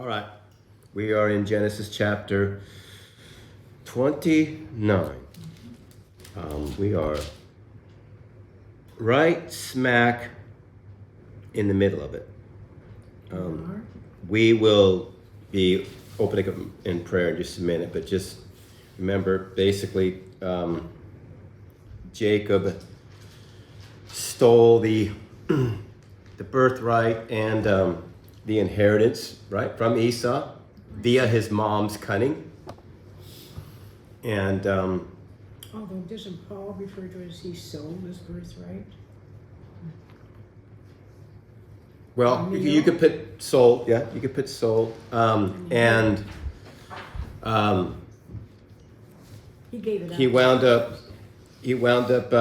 right. We are in Genesis chapter 29. We are right smack in the middle of it. We will be opening up in prayer in just a minute, but just remember, basically, Jacob stole the birthright and the inheritance, right, from Esau via his mom's cunning. And although doesn't Paul refer to it as he sold his birthright? well, you could put soul, yeah, you could put soul, and He gave it up. he wound up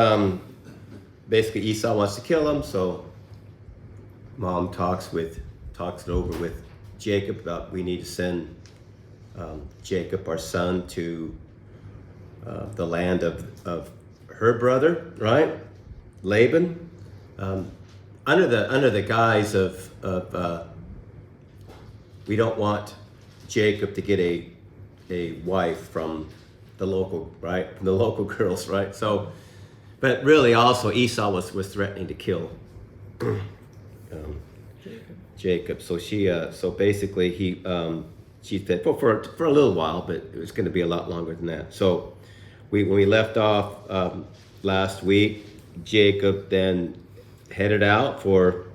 basically Esau wants to kill him, so mom talks it over with Jacob about we need to send Jacob, our son, to the land of her brother, right, Laban, under the guise of we don't want Jacob to get a wife from the local, right, from the local girls, right. So, but really also Esau was threatening to kill Jacob. So so basically she said for a little while, but it was going to be a lot longer than that. So when we left off last week, Jacob then headed out for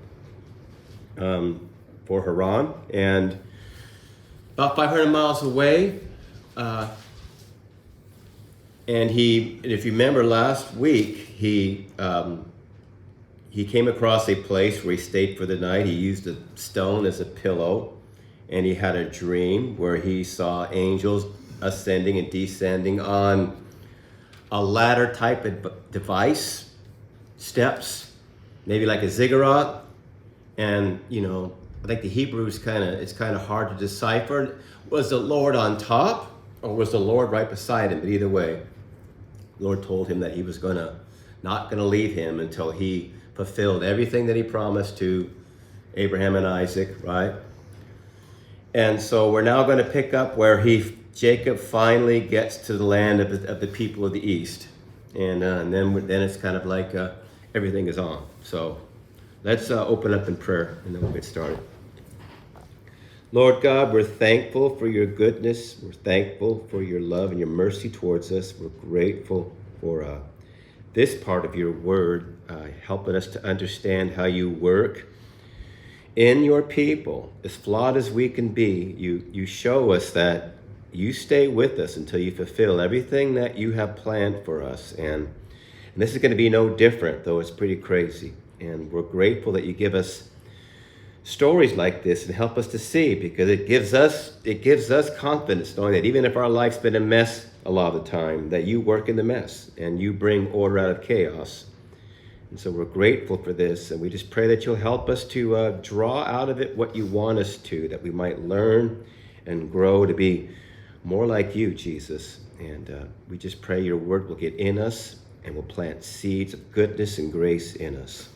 Haran, and about 500 miles away. And if you remember last week, he came across a place where he stayed for the night. He used a stone as a pillow, and he had a dream where he saw angels ascending and descending on a ladder type of device, steps, maybe like a ziggurat. And I think the Hebrew is it's kind of hard to decipher. Was the Lord on top, or was the Lord right beside him? But either way, the Lord told him that he was not gonna leave him until he fulfilled everything that he promised to Abraham and Isaac, right? And so we're now going to pick up where Jacob finally gets to the land of the people of the East, and then it's kind of like everything is on. So let's open up in prayer, and then we'll get started. Lord God, we're thankful for your goodness. We're thankful for your love and your mercy towards us. We're grateful for this part of your word, helping us to understand how you work in your people. As flawed as we can be, you show us that you stay with us until you fulfill everything that you have planned for us. And this is going to be no different, though it's pretty crazy. And we're grateful that you give us stories like this and help us to see, because it gives us confidence knowing that even if our life's been a mess a lot of the time, that you work in the mess and you bring order out of chaos. And so we're grateful for this, and we just pray that you'll help us to draw out of it what you want us to, that we might learn and grow to be more like you, Jesus. And we just pray your word will get in us and will plant seeds of goodness and grace in us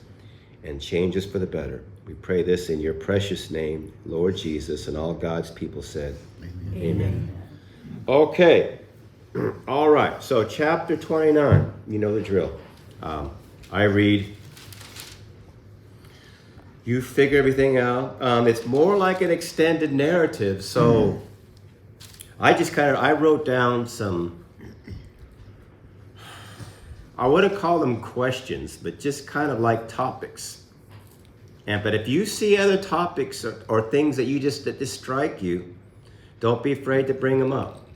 and change us for the better. We pray this in your precious name, Lord Jesus, and all God's people said, Amen. Amen. Okay. All right. So chapter 29, you know the drill. I read. You figure everything out. It's more like an extended narrative. So I wrote down some, I wouldn't call them questions, but just kind of like topics. But if you see other topics or things that strike you, don't be afraid to bring them up,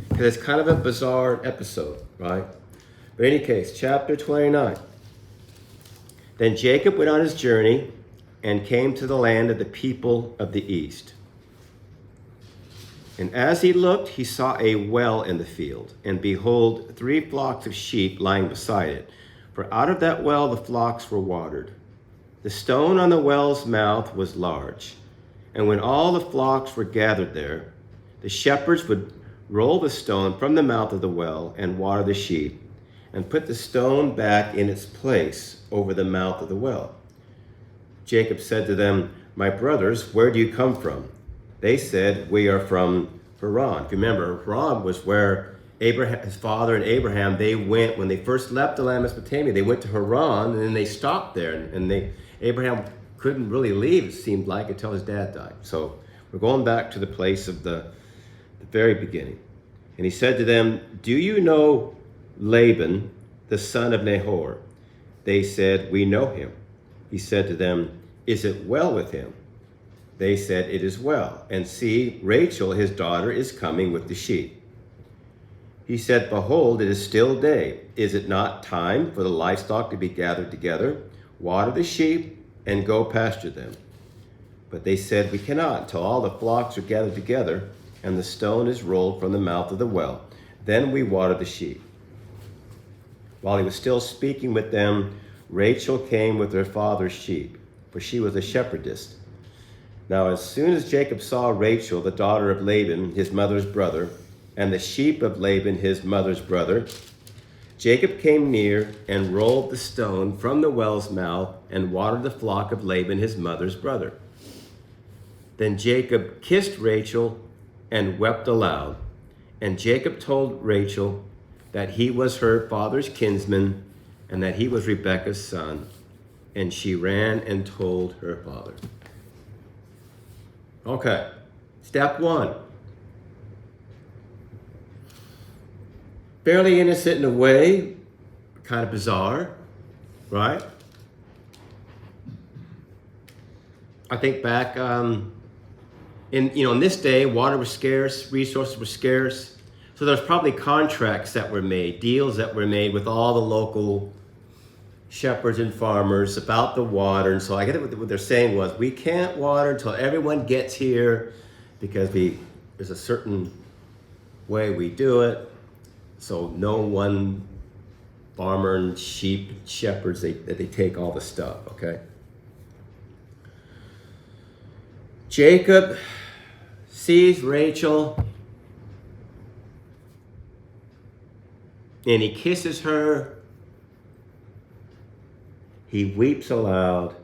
because it's kind of a bizarre episode, right? But in any case, chapter 29. Then Jacob went on his journey and came to the land of the people of the East. And as he looked, he saw a well in the field, and behold, 3 flocks of sheep lying beside it. For out of that well the flocks were watered. The stone on the well's mouth was large, and when all the flocks were gathered there, the shepherds would roll the stone from the mouth of the well and water the sheep, and put the stone back in its place over the mouth of the well. Jacob said to them, "My brothers, where do you come from?" They said, we are from Haran. If you remember, Haran was where Abraham, his father and Abraham, they went, when they first left the land of Mesopotamia, they went to Haran and then they stopped there. And Abraham couldn't really leave, it seemed like, until his dad died. So we're going back to the place of the very beginning. And he said to them, do you know Laban, the son of Nahor? They said, we know him. He said to them, is it well with him? They said, it is well. And see, Rachel, his daughter, is coming with the sheep. He said, behold, it is still day. Is it not time for the livestock to be gathered together? Water the sheep and go pasture them. But they said, we cannot until all the flocks are gathered together and the stone is rolled from the mouth of the well. Then we water the sheep. While he was still speaking with them, Rachel came with her father's sheep, for she was a shepherdess. Now as soon as Jacob saw Rachel, the daughter of Laban, his mother's brother, and the sheep of Laban, his mother's brother, Jacob came near and rolled the stone from the well's mouth and watered the flock of Laban, his mother's brother. Then Jacob kissed Rachel and wept aloud. And Jacob told Rachel that he was her father's kinsman and that he was Rebekah's son. And she ran and told her father. Okay, step one. Fairly innocent in a way, kind of bizarre, right? I think back, in this day, water was scarce, resources were scarce. So there's probably contracts that were made, deals that were made with all the local shepherds and farmers about the water. And so I get what they're saying was, we can't water until everyone gets here because there's a certain way we do it. So no one farmer and sheep shepherds, they take all the stuff, okay? Jacob sees Rachel and he kisses her. He weeps aloud.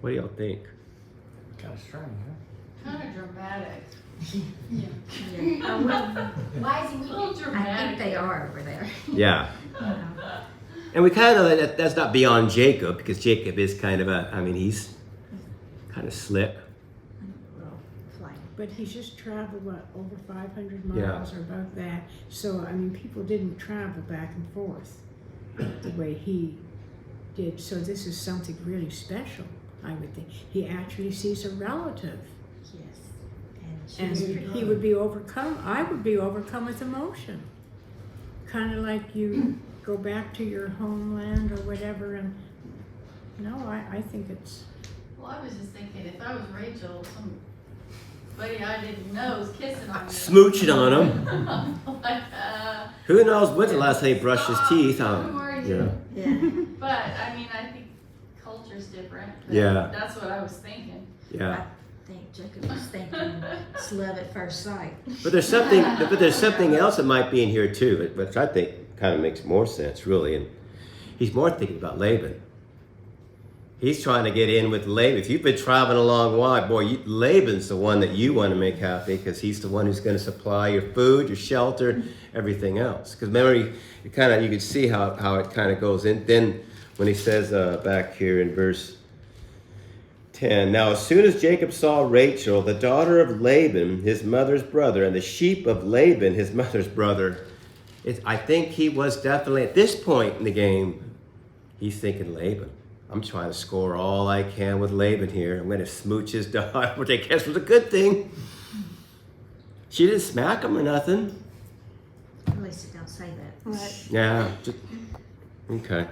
What do y'all think? Kind of strange, huh? Kind of dramatic. Why is he A weeping? little I dramatic. think they are over there. Yeah. And we kind of know that that's not beyond Jacob, because Jacob is kind of he's kind of slick. But he's just traveled, over 500 Yeah. miles or about that. So, people didn't travel back and forth the way he did. So this is something really special, I would think. He actually sees a relative. Yes. And he would be overcome, I would be overcome with emotion. Kind of like you go back to your homeland or whatever, and I think it's... Well, I was just thinking, if I was Rachel, somebody I didn't know was kissing on me. Smooching on him. I'm like, Who knows when's the last time he brushed his stop. teeth? Who are you? Yeah. But, I think culture's different. But Yeah. That's what I was thinking. Yeah. I think Jacob was thinking it's love at first sight. But there's something else that might be in here too, which I think kind of makes more sense, really. And he's more thinking about Laban. He's trying to get in with Laban. If you've been traveling a long while, boy, Laban's the one that you want to make happy, because he's the one who's going to supply your food, your shelter, everything else. Because remember, you can see how it kind of goes in. Then when he says back here in verse 10, now as soon as Jacob saw Rachel, the daughter of Laban, his mother's brother, and the sheep of Laban, his mother's brother, I think he was definitely, at this point in the game, he's thinking Laban. I'm trying to score all I can with Laban here. I'm going to smooch his daughter, which I guess was a good thing. She didn't smack him or nothing. At least it don't say that. Right. Yeah. Okay.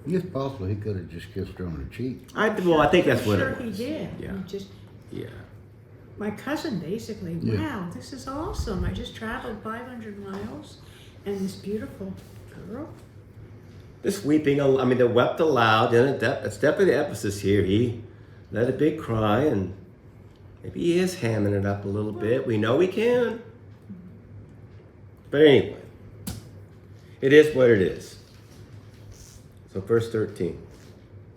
It's possible he could have just kissed her on the cheek. I think that's what Sure it he was. did. Yeah. Yeah. My cousin basically, Yeah. wow, this is awesome. I just traveled 500 miles and this beautiful girl. This weeping, they wept aloud. And that's definitely the emphasis here. He let a big cry, and maybe he is hamming it up a little bit. We know he can. But anyway, it is what it is. So verse 13.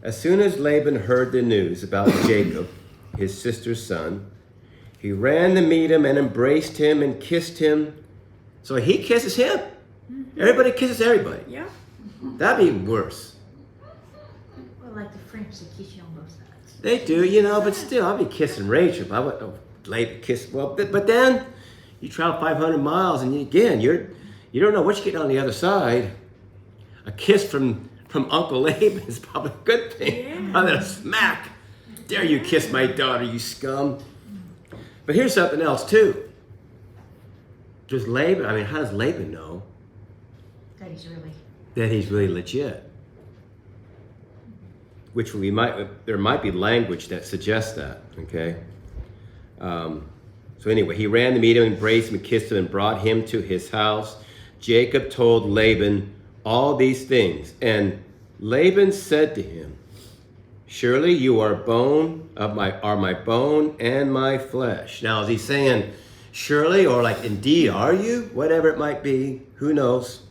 As soon as Laban heard the news about Jacob, his sister's son, he ran to meet him and embraced him and kissed him. So he kisses him. Everybody kisses everybody. Yeah. That'd be worse. Well, like the French, they kiss you on both sides. They do, but still, I'd be kissing Rachel. I wouldn't Laban kiss. Well, but then you travel 500 miles, and again, you don't know what you're getting on the other side. A kiss from Uncle Laban is probably a good thing. Yeah. Other than a smack. Dare you kiss my daughter, you scum. But here's something else too. Does Laban, how does Laban know That he's really. legit? Which there might be language that suggests that, okay? So anyway, he ran to meet him, embraced him, and kissed him, and brought him to his house. Jacob told Laban all these things, and Laban said to him, "Surely you are my bone and my flesh." Now, is he saying surely or like indeed are you? Whatever it might be, who knows?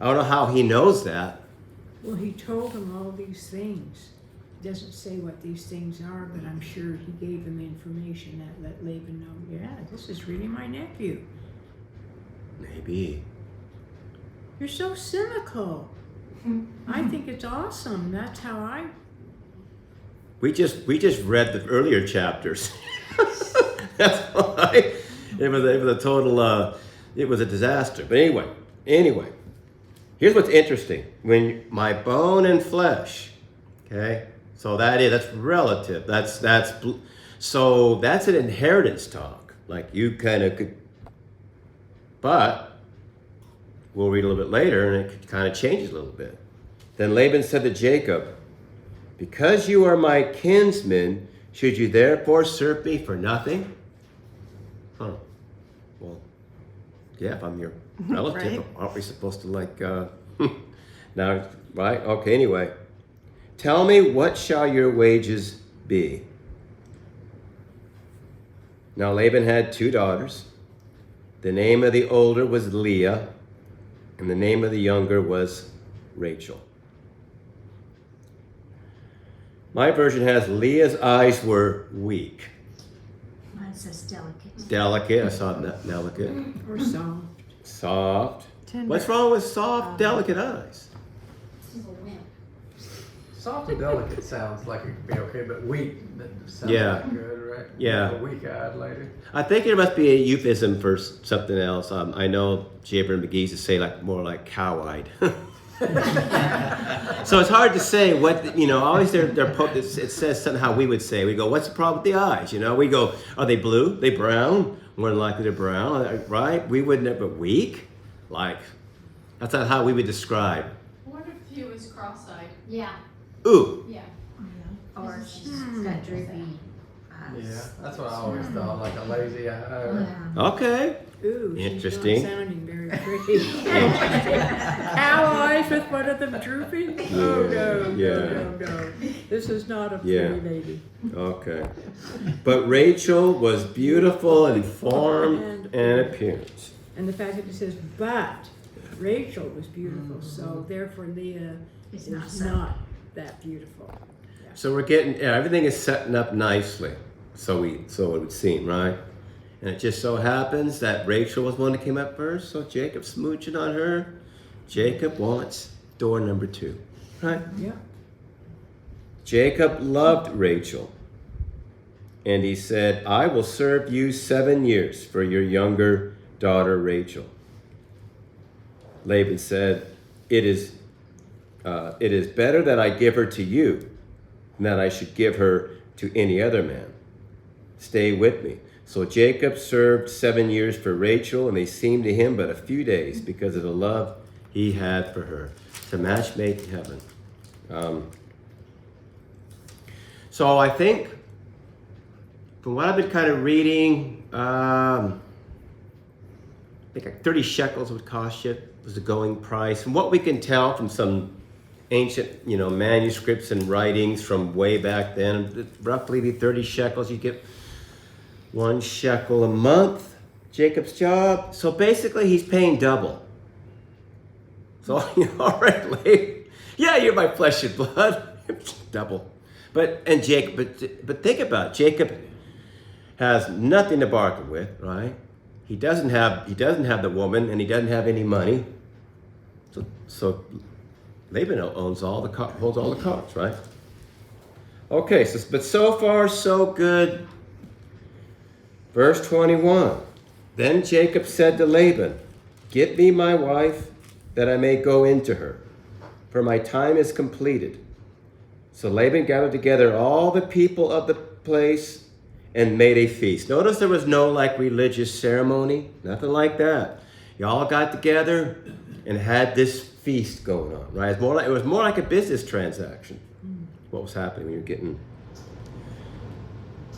I don't know how he knows that. Well, he told him all these things. Doesn't say what these things are, but I'm sure he gave him information that let Laban know, yeah, this is really my nephew. Maybe. You're so cynical. I think it's awesome. That's how I... We just read the earlier chapters. That's why it was a total. It was a disaster. But anyway, here's what's interesting. When my bone and flesh, okay. So that's relative. So that's an inheritance talk. Like you kind of could, but we'll read a little bit later, and it kind of changes a little bit. Then Laban said to Jacob, "Because you are my kinsman, should you therefore serve me for nothing?" Huh. Well, yeah, if I'm your relative, Right. aren't we supposed to now, right? Okay, anyway. "Tell me, what shall your wages be?" Now Laban had 2 daughters. The name of the older was Leah, and the name of the younger was Rachel. My version has Leah's eyes were weak. Mine says delicate. Delicate, I saw delicate. Or soft. Soft. Tender. What's wrong with soft, delicate eyes? Soft and delicate sounds like it could be okay, but weak, that sounds Yeah. like good, right? Yeah. A weak-eyed lady. I think it must be a euphemism for something else. I know Jaber and McGee used to say more like cow-eyed. So it's hard to say what, always it says something how we would say. We go, what's the problem with the eyes? We go, are they blue? They brown? More than likely they're brown, right? We wouldn't have, but weak? That's not how we would describe. What if he was cross-eyed? Yeah. Ooh, Yeah. Or she's got droopy eyes. Yeah, that's what I always thought, like a lazy eye. Yeah. okay. Ooh, Interesting. she's not sounding very pretty. Cow eyes with one of them drooping? Oh, no, Yeah. no. This is not a pretty Yeah. lady. Okay. But Rachel was beautiful in form and appearance. And the fact that it says, but Rachel was beautiful, so therefore Leah It's is not so. not that beautiful. So we're getting, everything is setting up nicely. So it would seem, right? And it just so happens that Rachel was one that came up first, so Jacob's smooching on her. Jacob wants door number 2, right? Yeah. Jacob loved Rachel, and he said, "I will serve you 7 years for your younger daughter Rachel." Laban said, it is better that I give her to you than that I should give her to any other man. Stay with me." So Jacob served 7 years for Rachel, and they seemed to him but a few days because of the love he had for her. To match made in heaven. So I think, from what I've been kind of reading, I think like 30 shekels would cost you, was the going price. From what we can tell from some ancient, manuscripts and writings from way back then, it'd roughly be 30 shekels. You get 1 shekel a month, Jacob's job. So basically he's paying double. So, all right, Laban. Yeah, you're my flesh and blood. Double. But think about it. Jacob has nothing to bargain with, right? He doesn't have the woman, and he doesn't have any money. So Laban holds all the cards, right? Okay, but so far so good. Verse 21. Then Jacob said to Laban, "Give me my wife, that I may go into her, for my time is completed." So Laban gathered together all the people of the place and made a feast. Notice there was no religious ceremony, nothing like that. Y'all got together and had this feast going on, right? It was more like a business transaction. What was happening when you're getting.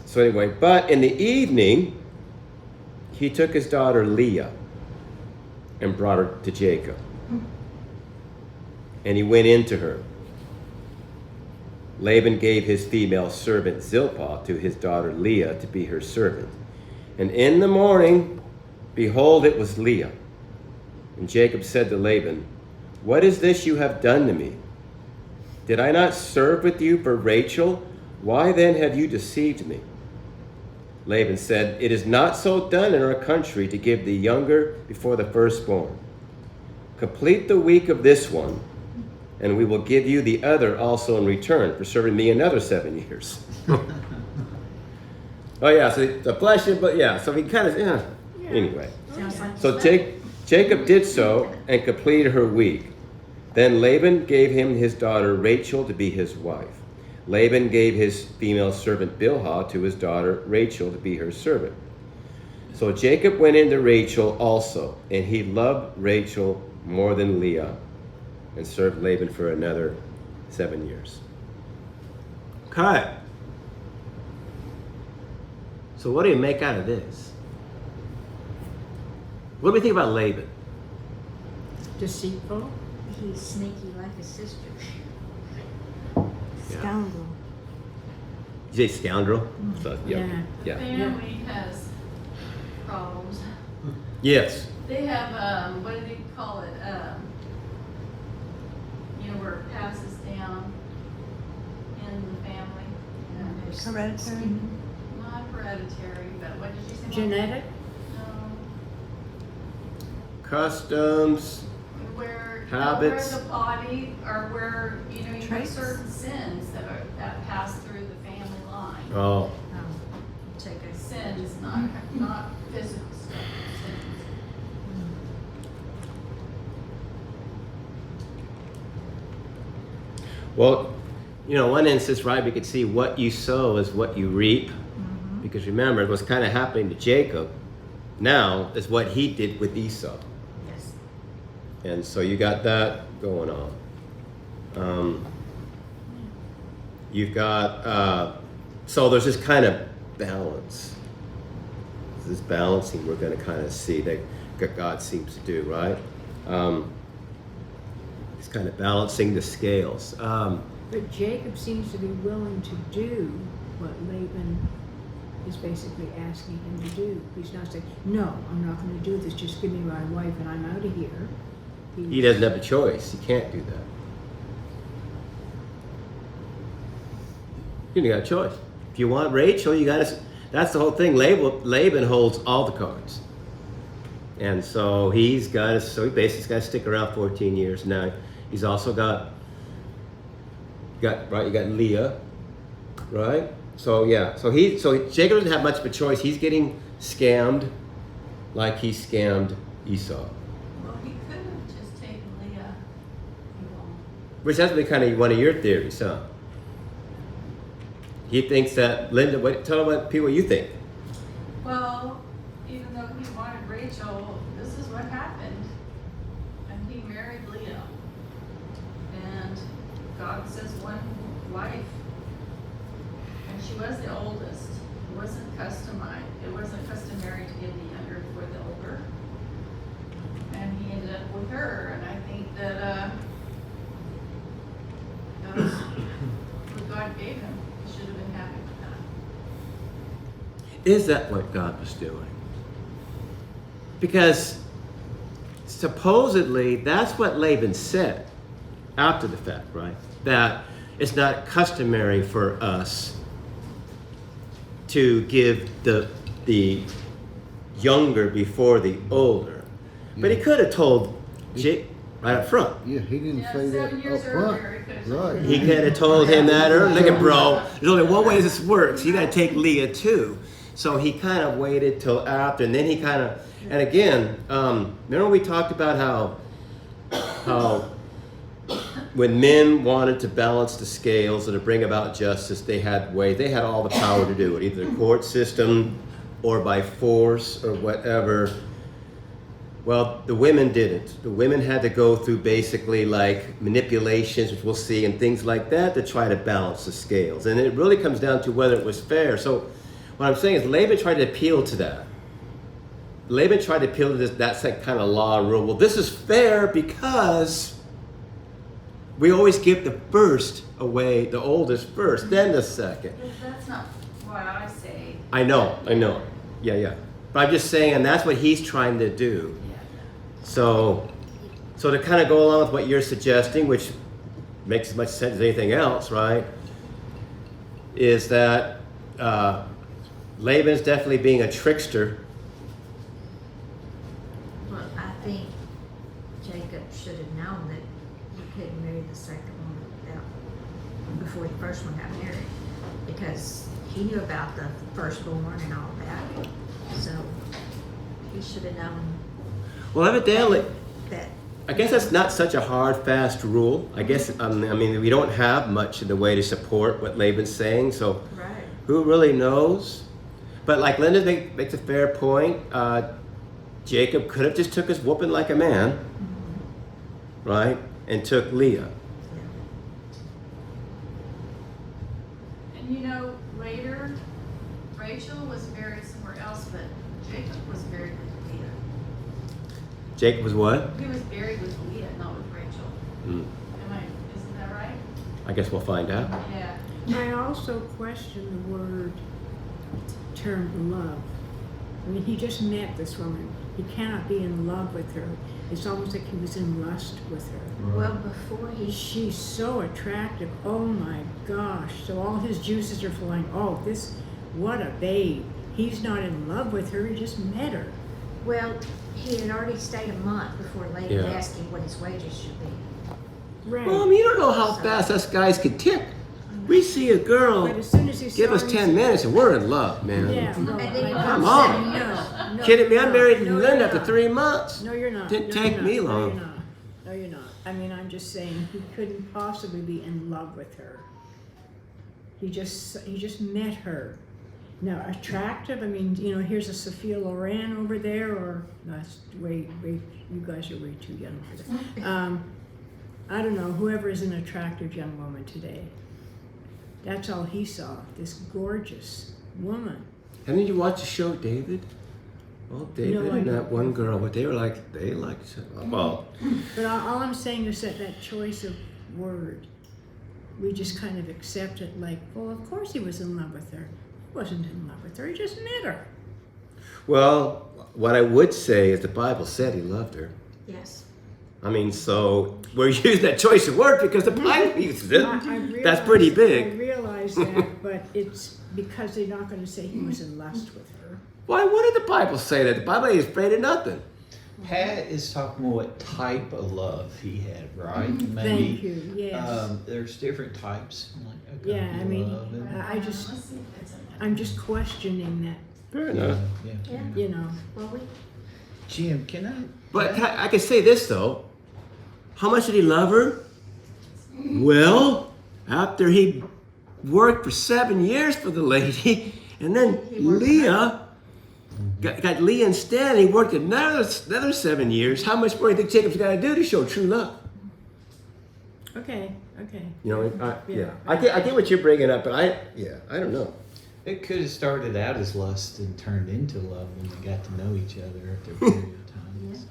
So anyway, but in the evening, he took his daughter Leah and brought her to Jacob. And he went into her. Laban gave his female servant Zilpah to his daughter Leah to be her servant. And in the morning, behold, it was Leah. And Jacob said to Laban, "What is this you have done to me? Did I not serve with you for Rachel? Why then have you deceived me?" Laban said, "It is not so done in our country to give the younger before the firstborn. Complete the week of this one, and we will give you the other also in return for serving me another 7 years." Oh yeah, so the flesh, but yeah, so he kind of, anyway. Sounds like So Jacob did so and completed her week. Then Laban gave him his daughter Rachel to be his wife. Laban gave his female servant Bilhah to his daughter Rachel to be her servant. So Jacob went into Rachel also, and he loved Rachel more than Leah, and served Laban for another 7 years. Okay. So what do you make out of this? What do we think about Laban? Deceitful. he's sneaky like his sister. Scoundrel. You say scoundrel? So, Yeah. Yeah. Family has problems. Yes. They have, what do they call it? Where it passes down in the family. Hereditary. Not hereditary, but what did you say? Genetic. No. Customs. Where Habits. where the body, or where you have Traits. certain sins that pass through the family line. Oh. Take a Sins, not physical stuff. Sins. Well, one instance, right, we could see what you sow is what you reap. Because remember, what's kind of happening to Jacob now is what he did with Esau. yes. And so you got that going on. You've got, so there's this kind of balance. This balancing we're going to kind of see that God seems to do, right? He's kind of balancing the scales. But Jacob seems to be willing to do what Laban is basically asking him to do. He's not saying, "No, I'm not going to do this. Just give me my wife and I'm out of here." He doesn't have a choice. He can't do that. You got a choice. If you want Rachel, you got to. That's the whole thing. Laban holds all the cards, and so he's got to. So he basically got to stick around 14 years. Now he's also got right. You got Leah, right? So yeah. So Jacob doesn't have much of a choice. He's getting scammed, like he scammed Esau. Well, he could have just taken Leah. Which has to be kind of one of your theories, huh? He thinks that Linda. Tell him what you think. Well, even though he wanted Rachel, this is what happened. And he married Leah. And God says one wife. And she was the oldest. It wasn't customary to give the younger before the older. And he ended up with her. And I think that that was what God gave him. He should have been happy with that. Is that what God was doing? Because supposedly that's what Laban said after the fact, right? That it's not customary for us to give the younger before the older. But he could have told Jake right up front. Yeah, he didn't Yeah, say that 7 years up front. earlier, he could've Right. said He could have told him that earlier. Look at bro, there's only one way this works. You got to take Leah too. So he kind of waited till after, and then he kind of, and again, remember we talked about how when men wanted to balance the scales or to bring about justice, they had all the power to do it, either the court system or by force or whatever. Well, the women didn't. The women had to go through basically like manipulations, which we'll see, and things like that to try to balance the scales. And it really comes down to whether it was fair. So what I'm saying is Laban tried to appeal to that. Laban tried to appeal to this, that's that kind of law rule. Well, this is fair because we always give the first away, the oldest first, then the second. But that's not what I say. I know. Yeah. But I'm just saying, and that's what he's trying to do. So to kind of go along with what you're suggesting, which makes as much sense as anything else, right? Is that Laban's definitely being a trickster. Well, I think Jacob should have known that he couldn't marry the second one before the first one got married, because he knew about the firstborn and all that. So he should have known Well, evidently, that. I guess that's not such a hard, fast rule. I guess, I mean, we don't have much in the way to support what Laban's saying, so Right. who really knows? But like Linda makes a fair point. Jacob could have just took his whooping like a man, right? And took Leah. And you know, later, Rachel was married somewhere else, but Jacob was married with Leah. Jacob was what? He was buried with Leah, not with Rachel. Mm, Isn't that right? I guess we'll find out. Yeah. I also question the word term love. I mean, he just met this woman. He cannot be in love with her. It's almost like he was in lust with her. Well, before he She's so attractive. Oh my gosh. So all his juices are flowing. Oh, what a babe. He's not in love with her. He just met her. Well, he had already stayed a month before Laban Yeah. asked him what his wages should be. Right. Mom, you don't know how fast us guys can tick. We see a girl, But as soon as he give saw us him, 10 minutes and we're in love, man. Yeah. No, And then he Come comes on. 7 years. No, Kidding me? I married no, Linda you're after not. 3 months. No, you're not. Didn't No, take you're me not. long. No, you're not. No, you're not. I mean, I'm just saying he couldn't possibly be in love with her. He just met her. Now, attractive. I mean, you know, here's a Sophia Loren over there, or that's way. You guys are way too young for that. I don't know. Whoever is an attractive young woman today. That's all he saw. This gorgeous woman. Haven't you watched the show David? Well, David No, I and that don't. one girl, but they liked each other. Well, But all I'm saying is that choice of word, we just kind of accept it like, well, of course he was in love with her. He wasn't in love with her. He just met her. well, what I would say is the Bible said he loved her. Yes. I mean, so we're using that choice of word because the Bible uses it. That's pretty I big. realize that, but it's because they're not going to say he was in lust with her. Why? What did the Bible say that? The Bible ain't afraid of nothing. Pat is talking about what type of love he had, right? Thank you. Yes. There's different types. Like Yeah, agape I mean, love and- Let's see if it's in there. I'm just questioning that. Fair enough. Yeah. You know. Well, Jim, can I? But I can say this though. How much did he love her? Well, after he worked for 7 years for the lady, and then Leah got Leah instead, and he worked another 7 years. How much more do you think Jacob's got to do to show true love? Okay. You know, Yeah. I get what you're bringing up, but I don't know. It could have started out as lust and turned into love when they got to know each other after a period of time. Yeah. So.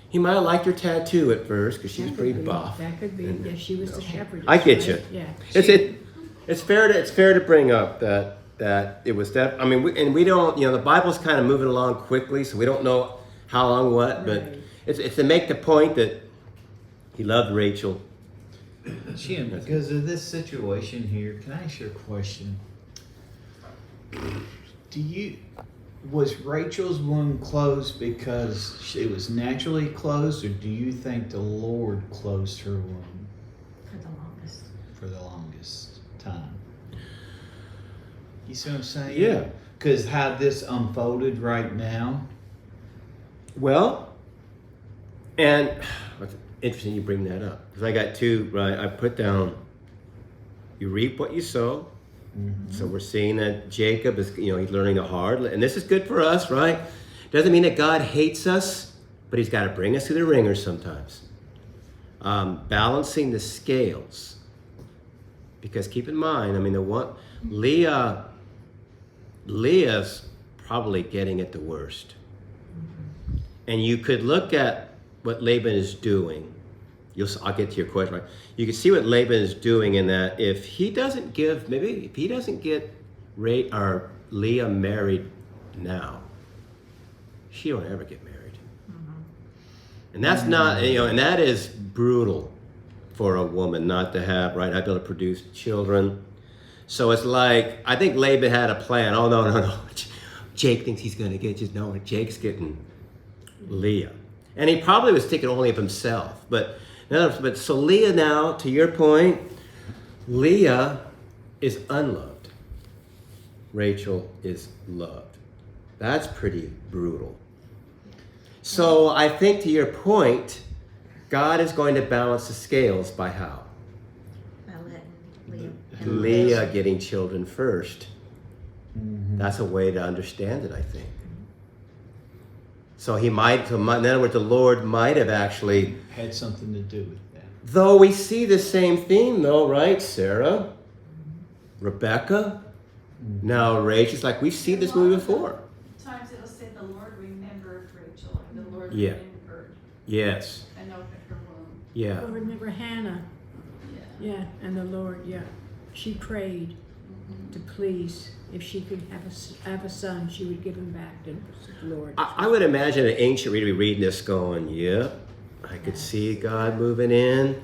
He might have liked her tattoo at first because she was That pretty could be. buff. That could be. And, Yeah, she was you the know. shepherdess. I get right? you. Yeah. It's fair to bring up that it was that. I mean, we don't, you know, the Bible's kind of moving along quickly, so we don't know how long what, but Right. it's to make the point that he loved Rachel Jim, because of this situation here, can I ask you a question? Was Rachel's womb closed because it was naturally closed, or do you think the Lord closed her womb For the longest. for the longest time? You see what I'm saying? Yeah. Because how this unfolded right now. Well, and it's interesting you bring that up, because I got two, right? I put down, you reap what you sow. So we're seeing that Jacob is, he's learning the hard, and this is good for us, right? Doesn't mean that God hates us, but he's got to bring us through the ringer sometimes. Balancing the scales. Because keep in mind, Leah's probably getting it the worst. And you could look at what Laban is doing. I'll get to your question, right? You can see what Laban is doing in that if he doesn't get Leah married now, she don't ever get married. And that's not, and that is brutal for a woman not to have, right? Not be able to produce children. So it's like, I think Laban had a plan. Oh, no. Jake thinks he's going to get, just no, Jake's getting Leah. And he probably was thinking only of himself. But so Leah now, to your point, Leah is unloved. Rachel is loved. That's pretty brutal. So I think to your point, God is going to balance the scales by how? By letting Leah getting children first. That's a way to understand it, I think. So in other words, the Lord might have actually Had something to do with that. Though we see the same theme though, right? Sarah, Rebecca, now Rachel's like, we've seen this movie before. Times it'll say the Lord remembered Rachel, and the Lord Yeah. remembered Yes. and opened her womb. Yeah. Oh, remember Hannah? Yeah, and the Lord, she prayed to please. If she could have a son, she would give him back to the Lord. I would imagine an ancient reader be reading this going, I could see God moving in,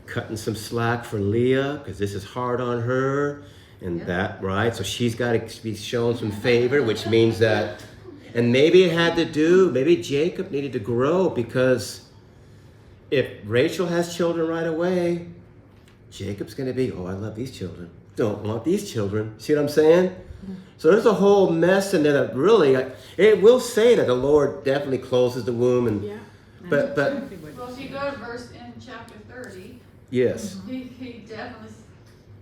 cutting some slack for Leah, because this is hard on her, and that, right? So she's got to be shown some favor, which means that, and maybe maybe Jacob needed to grow, because if Rachel has children right away, Jacob's going to be, I love these children. Don't want these children. See what I'm saying? So there's a whole mess in there that really, it will say that the Lord definitely closes the womb, and but Well, if you go to verse in chapter 30, yes, he definitely.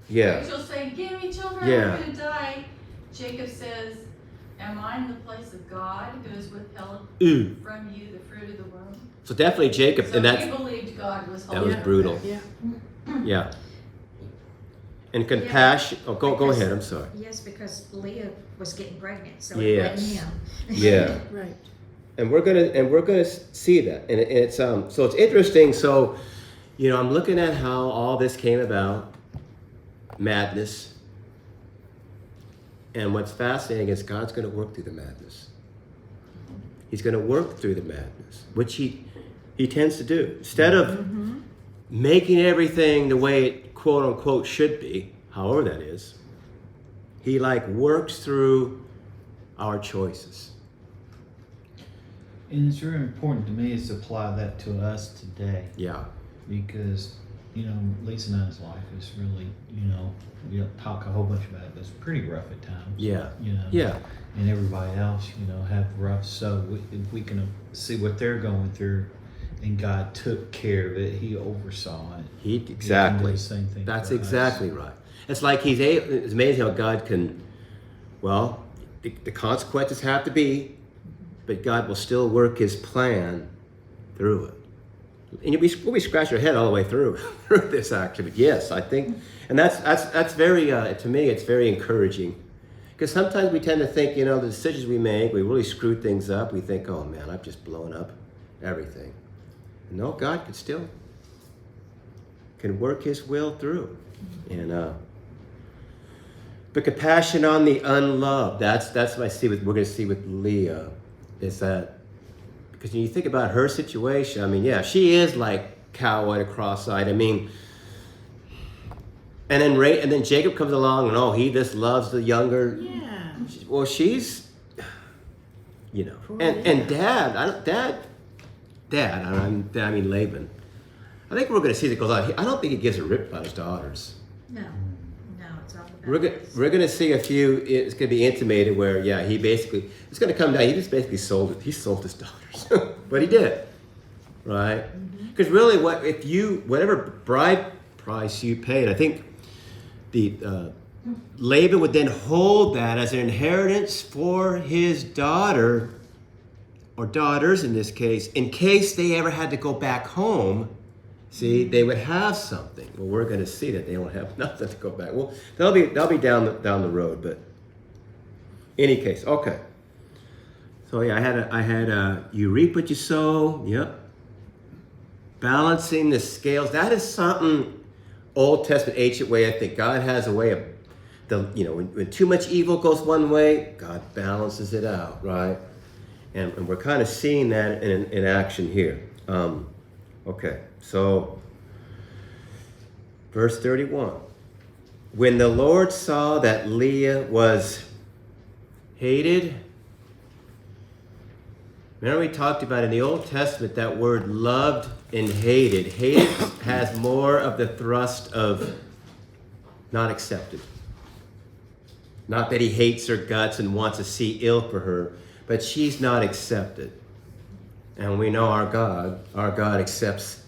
yeah, Rachel's saying, "Give me children, Yeah. I'm going to die." Jacob says, "Am I in the place of God, who has withheld from you the fruit of the womb?" So definitely Jacob, So and he believed God was holding. was brutal. Yeah. And compassion. Go ahead. I'm sorry. Yes, because Leah was getting pregnant, so Yes. it wasn't him. Yeah. Right. And we're gonna see that, and it's so it's interesting. So, I'm looking at how all this came about, madness, and what's fascinating is God's going to work through the madness. He's going to work through the madness, which he tends to do. Instead of making everything the way it quote unquote should be, however that is, he works through our choices. And it's very important to me is to apply that to us today, Yeah. because Lisa and I's life is really, we don't talk a whole bunch about it, but it's pretty rough at times. Yeah. Yeah. And everybody else, have rough. So if we can see what they're going through, and God took care of it, He oversaw it. He He exactly. can do the same thing. That's for exactly us. right. It's like it's amazing how God can. Well, the consequences have to be, but God will still work His plan through it. And we'll be scratching our head all the way through this actually. But yes, I think, and that's very to me it's very encouraging, because sometimes we tend to think the decisions we make, we really screw things up. We think, oh man, I've just blown up everything. No, God can work His will through, and but compassion on the unloved. That's what I see. We're going to see with Leah, is that because when you think about her situation, she is like coweyed, cross-eyed. And then Jacob comes along and he just loves the younger. Yeah. Well, she's, and Dad, I mean Laban. I think we're going to see that goes on. I don't think he gives a rip about his daughters. No, it's all about We're going to see a few. It's going to be intimated where he basically it's going to come down. He just basically sold it. He sold his daughters, but he did, right? Because really, whatever bride price you paid, I think the Laban would then hold that as an inheritance for his daughter or daughters in this case, in case they ever had to go back home. See, they would have something. Well, we're going to see that they don't have nothing to go back. Well, they'll be down the road, but any case, okay. So yeah, I had you reap what you sow. Yep. Balancing the scales. That is something Old Testament ancient way. I think God has a way of when too much evil goes one way, God balances it out, right? And we're kind of seeing that in action here. Okay, so verse 31. When the Lord saw that Leah was hated, remember we talked about in the Old Testament that word loved and hated. Hated has more of the thrust of not accepted. Not that he hates her guts and wants to see ill for her, but she's not accepted. And we know our God accepts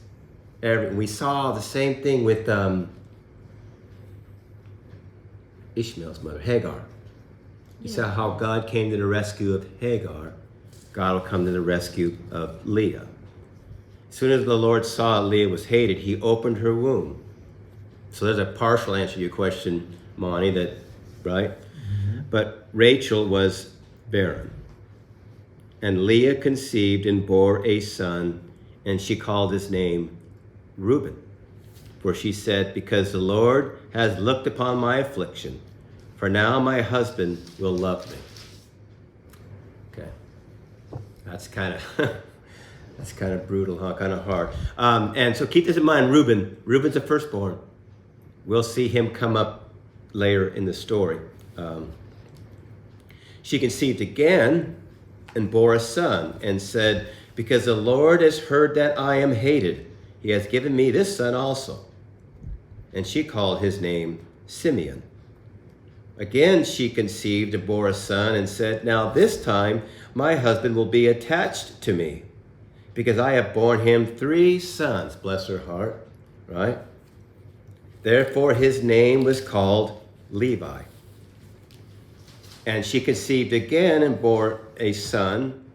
everything. We saw the same thing with Ishmael's mother, Hagar. You saw how God came to the rescue of Hagar. God will come to the rescue of Leah. As soon as the Lord saw Leah was hated, he opened her womb. So there's a partial answer to your question, Monty, right? Mm-hmm. But Rachel was barren. And Leah conceived and bore a son, and she called his name Reuben. For she said, because the Lord has looked upon my affliction, for now my husband will love me. Okay. That's kind of brutal, huh? Kind of hard. And so keep this in mind, Reuben's the firstborn. We'll see him come up later in the story. She conceived again and bore a son and said, because the Lord has heard that I am hated, he has given me this son also. And she called his name Simeon. Again she conceived and bore a son and said, now this time my husband will be attached to me, because I have borne him 3 sons. Bless her heart, right? Therefore his name was called Levi. And she conceived again and bore a son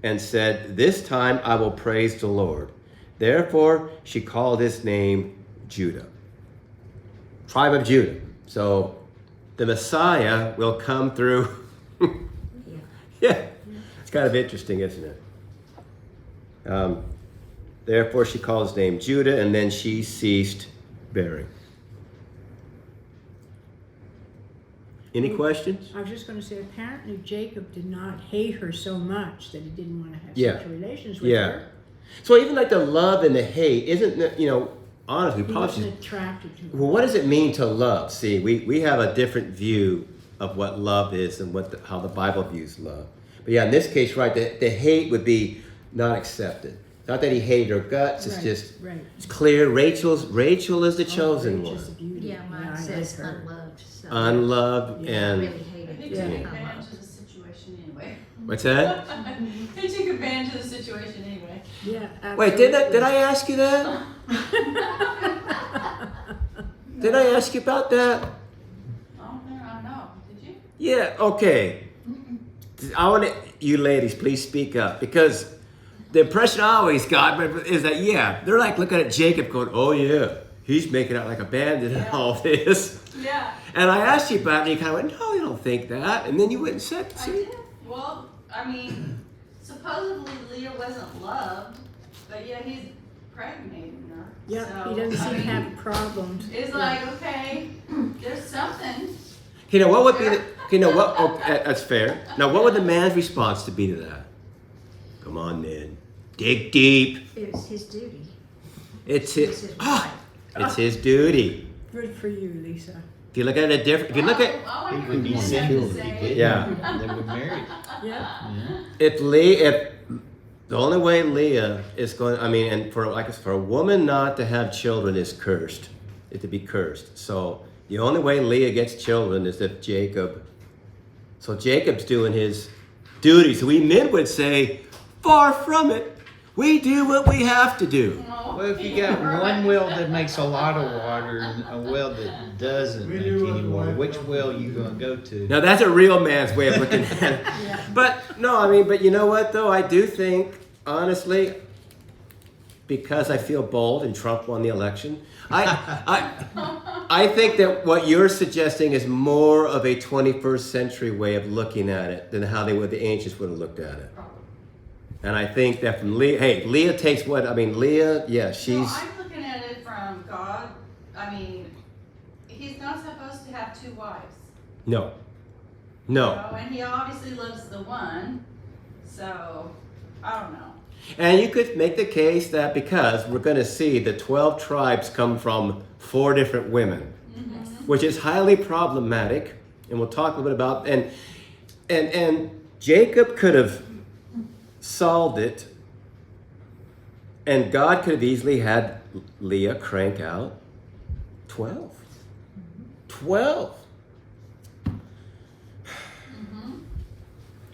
and said, this time I will praise the Lord. Therefore she called his name Judah. Tribe of Judah. So the Messiah will come through. Yeah. It's kind of interesting, isn't it? Therefore she called his name Judah, and then she ceased bearing. Any questions? I was just going to say, apparently Jacob did not hate her so much that he didn't want to have sexual relations with her. So even like the love and the hate, isn't, honestly, He wasn't attracted to her. well, what does it mean to love? See, we have a different view of what love is and how the Bible views love. But yeah, in this case, right, the hate would be not accepted. Not that he hated her guts, it's just it's clear. Rachel is the chosen one. Yeah, mine says unloved. So Unloved and... really hated. He took advantage of the situation anyway. What's that? He took advantage of the situation anyway. Yeah. Absolutely. Wait, did I ask you that? Did I ask you about that? Oh, I don't know. Did you? Yeah, okay. I want you ladies, please speak up, because the impression I always got is that, they're like looking at Jacob going, oh yeah, he's making out like a bandit and all this. Yeah. And I asked you about it, and you kind of went, no, you don't think that. And then you went and said, I did. Well, I mean, supposedly Leah wasn't loved, but yet he's impregnating her. Yeah, so, he doesn't seem to I mean, have problems. It's like, okay, there's something. what would be that's fair. Now, what would the man's response to be to that? Come on, Ned. Dig deep. It was his duty. It's It was his wife. It's his duty. Good for you, Lisa. If you look at it different, if you look at I He like would be what sad you if he say. did. Yeah. They were married. Yeah. Yeah. if the only way Leah is going, I mean, and for a woman not to have children is cursed, is to be cursed. So the only way Leah gets children is if Jacob. So Jacob's doing his duty. So we men would say, far from it. We do what we have to do. Oh, Well, if you got one well that makes a lot of water and a well that doesn't make any water, which well you gonna go to? Now that's a real man's way of looking at it. But no, I mean, but you know what though? I do think, honestly, because I feel bold and Trump won the election, I think that what you're suggesting is more of a 21st century way of looking at it than how the ancients would have looked at it. And I think that from Leah takes what, I mean, Leah, yeah, she's, No, I'm looking at it from God. I mean, he's not supposed to have two wives. no. You know, and he obviously loves the one. So, I don't know. And you could make the case that because we're going to see the 12 tribes come from 4 different women, which is highly problematic, and we'll talk a little bit about, and Jacob could have solved it, and God could have easily had Leah crank out 12. 12.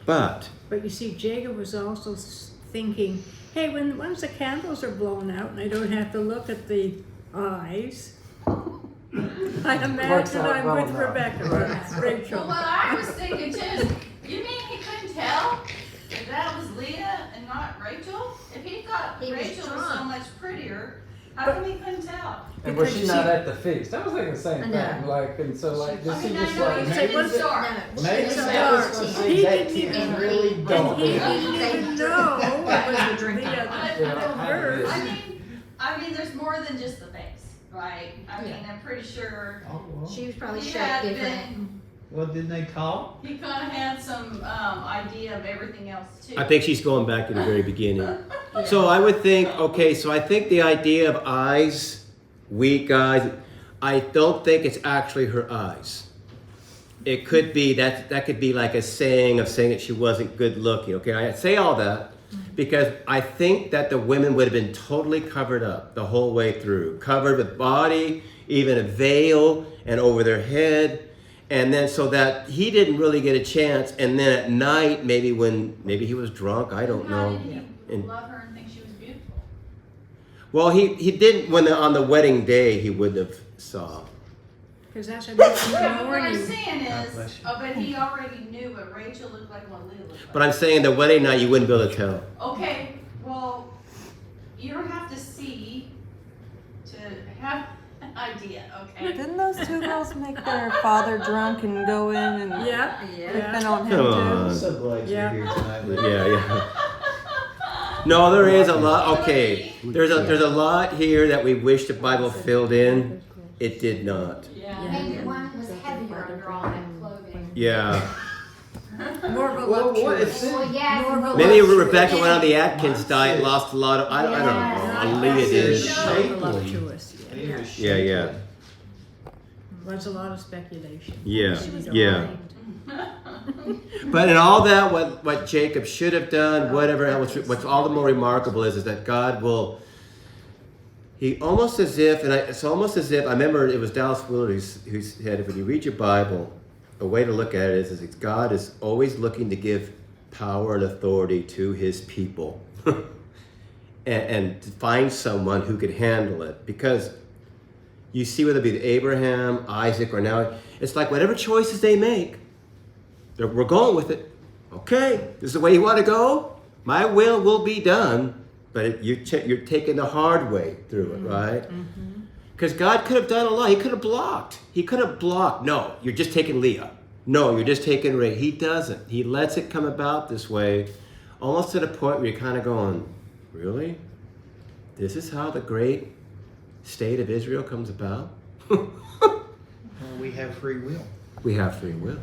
But But you see, Jacob was also thinking, hey, once the candles are blown out and I don't have to look at the eyes, I imagine out I'm well with enough. Rebecca, or Rachel. Well, what I was thinking too is, you mean he couldn't tell if that was Leah and not Rachel? If he thought He was Rachel was so drunk. much prettier, how come he couldn't tell? And was Because she she- not at the feast? I was thinking the same I thing. know. Like, and so like, I this mean, is I just know like, he maybe said it was that- dark. maybe It's that was dark. supposed to He be didn't dating even- and really And don't. he didn't even know That it was the was drinking. the Yeah. verse. I mean, there's more than just the face, right? I mean, I'm pretty sure Oh, well. She was probably He shaped had different. Well, didn't they talk? he kind of had some idea of everything else too. I think she's going back to the very beginning. So I would think, okay, so I think the idea of eyes, weak eyes, I don't think it's actually her eyes. It could be that could be like a saying that she wasn't good looking. Okay, I say all that because I think that the women would have been totally covered up the whole way through, covered with body, even a veil, and over their head. And then so that he didn't really get a chance. And then at night, maybe he was drunk, I don't How know. did he And- love her and think she was beautiful? Well, he didn't on the wedding day he wouldn't have saw. Because that's Yeah, another but what I'm morning. saying God is, bless you. but he already knew what Rachel looked like and what Leah looked like. But I'm saying the wedding night you wouldn't be able to tell. Okay, well, you don't have to see to have an idea, okay? Didn't those two girls make their father drunk and go in and Yeah, Yeah. been on him Come too? on. I'm so glad Yeah. you're here tonight. Lee. Yeah. No, there is a lot. Okay, there's a lot here that we wish the Bible filled in. It did not. Yeah. Maybe one was heavier under all that clothing. Yeah. more of a Well, what luxurious. is Well, yeah. More of a Maybe luxurious. Rebecca went on the Atkins diet, lost a lot of. I don't know. Leah They're did. shapely. Voluptuous, yeah. They were Yeah, yeah, shapely. There's a lot of speculation. yeah, She was yeah. blind. But in all that, what Jacob should have done, whatever else, what's all the more remarkable is that God will. He almost as if, it's almost as if I remember it was Dallas Willard who said, when you read your Bible, a way to look at it is that God is always looking to give power and authority to His people, and to find someone who could handle it. Because you see, whether it be Abraham, Isaac, or now, it's like whatever choices they make. We're going with it. Okay, this is the way you want to go. My will be done. But you're taking the hard way through it, right? Because God could have done a lot. He could have blocked. No, you're just taking Leah. No, you're just taking Ray. He doesn't. He lets it come about this way, almost to the point where you're kind of going, really? This is how the great state of Israel comes about? Well, we have free will. We have free will.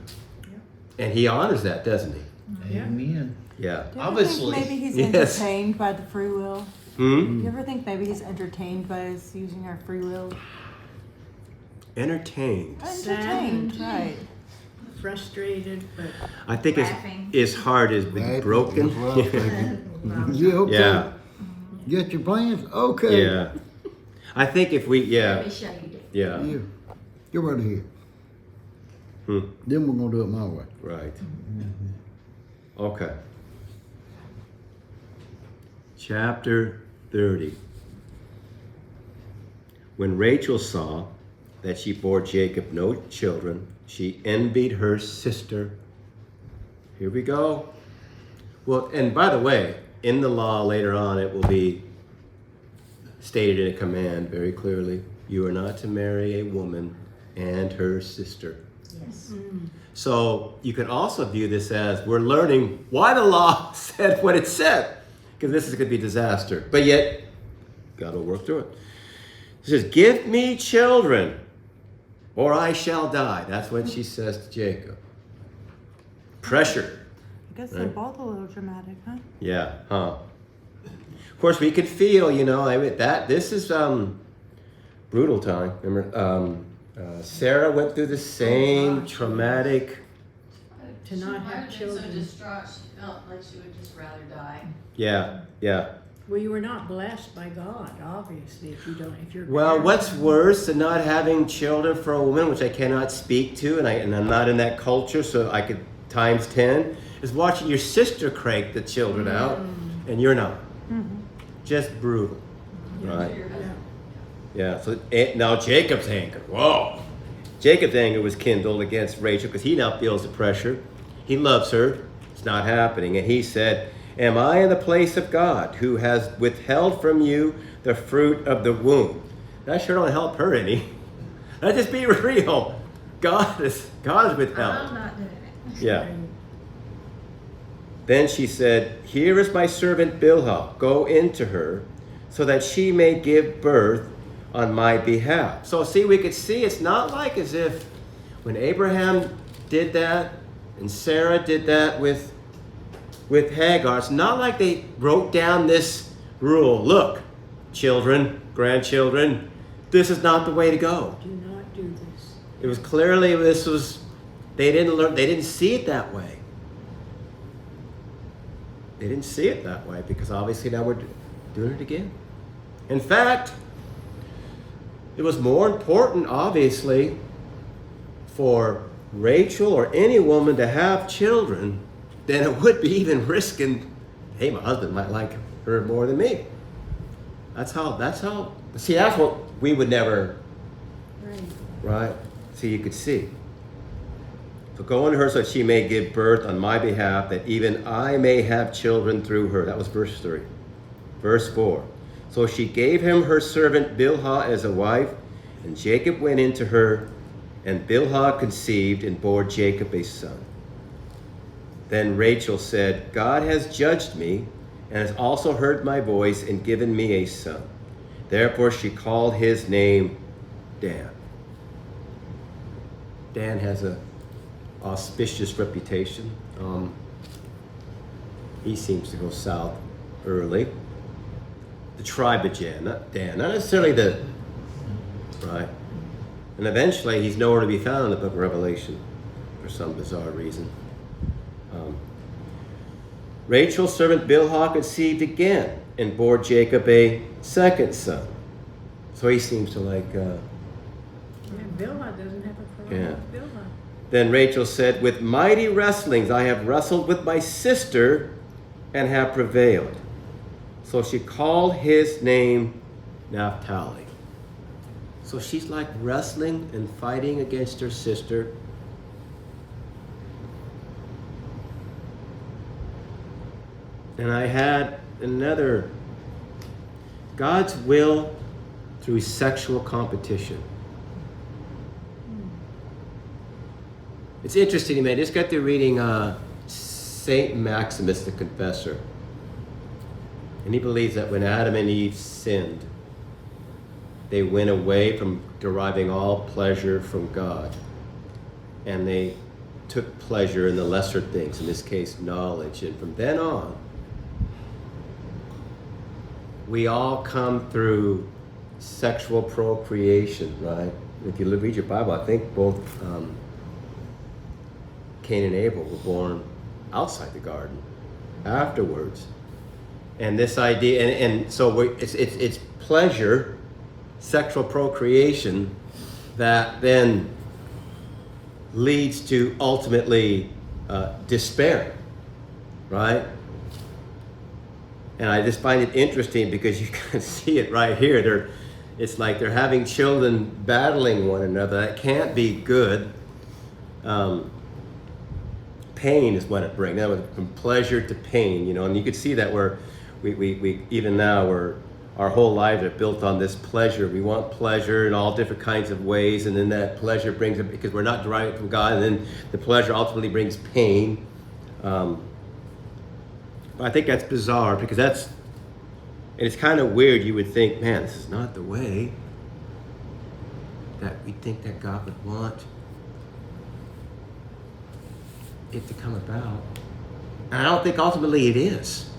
And He honors that, doesn't He? Yeah. Amen. Yeah. Do you ever Obviously. think maybe he's Yes. entertained by the free will? Hmm? Do you ever think maybe he's entertained by us using our free will? entertained. Entertained, right. frustrated, but I think Laughing. his heart is broken. That's what I was thinking. Yeah, okay. Yeah, Get your plans? Okay. yeah. I think if we, Let yeah, me show you. yeah, Yeah. Get right here. Hmm. Then we're gonna do it my way. right. Okay. Chapter 30. When Rachel saw that she bore Jacob no children, she envied her sister. Here we go. Well, and by the way, in the law later on, it will be stated in a command very clearly, you are not to marry a woman and her sister. Yes. So you can also view this as we're learning why the law said what it said, because this is going to be disaster. But yet, God will work through it. He says, give me children or I shall die. That's what she says to Jacob. Pressure. I guess they're both a little dramatic, huh? Yeah, huh. Of course, we could feel, that this is brutal time. Remember, Sarah went through the same traumatic. To not She have might have been children. so distraught, she felt like she would just rather die. Yeah. well, you were not blessed by God, obviously, if you're Well, barren. what's worse than not having children for a woman, which I cannot speak to, and I'm not in that culture, so I could times 10, is watching your sister crank the children out, and you're not. Just brutal, right? Yeah. So now Jacob's anger. Whoa. Jacob's anger was kindled against Rachel because he now feels the pressure. He loves her. It's not happening, and he said, "Am I in the place of God, who has withheld from you the fruit of the womb?" That sure don't help her any. Let's just be real. God is withheld. I'm not doing it. Yeah. Then she said, "Here is my servant Bilhah. Go into her, so that she may give birth on my behalf." So see, we could see it's not like as if when Abraham did that and Sarah did that with Hagar, it's not like they wrote down this rule. Look, children, grandchildren, this is not the way to go. Do not do this. It was clearly they didn't see it that way. They didn't see it that way because obviously now we're doing it again. In fact, it was more important, obviously, for Rachel or any woman to have children than it would be even risking, hey, my husband might like her more than me. That's what we would never, right? So you could see. So go unto her so that she may give birth on my behalf, that even I may have children through her. That was verse 3. Verse 4. So she gave him her servant Bilhah as a wife, and Jacob went into her, and Bilhah conceived and bore Jacob a son. Then Rachel said, God has judged me, and has also heard my voice, and given me a son. Therefore she called his name Dan. Dan has a auspicious reputation. He seems to go south early. The tribe of Dan, not necessarily right. And eventually he's nowhere to be found in the book of Revelation for some bizarre reason. Rachel's servant Bilhah conceived again and bore Jacob a second son. So he seems to like... Bilhah doesn't have a problem Yeah. with Bilhah. Then Rachel said, with mighty wrestlings I have wrestled with my sister and have prevailed. So she called his name Naphtali. So she's like wrestling and fighting against her sister. And I had another, God's will through sexual competition. It's interesting to me. I just got through reading Saint Maximus the Confessor. And he believes that when Adam and Eve sinned, they went away from deriving all pleasure from God. And they took pleasure in the lesser things, in this case, knowledge. And from then on, we all come through sexual procreation, right? If you read your Bible, I think both Cain and Abel were born outside the garden afterwards. And this idea, and so it's pleasure, sexual procreation, that then leads to ultimately despair, right? And I just find it interesting because you can see it right here. It's like they're having children battling one another. That can't be good. Pain is what it brings. That was from pleasure to pain, you know. And you could see that where we even now our whole lives are built on this pleasure. We want pleasure in all different kinds of ways, and then that pleasure brings it because we're not deriving it from God, and then the pleasure ultimately brings pain. But I think that's bizarre because and it's kind of weird. You would think, man, this is not the way that we think that God would want it to come about. And I don't think ultimately it is,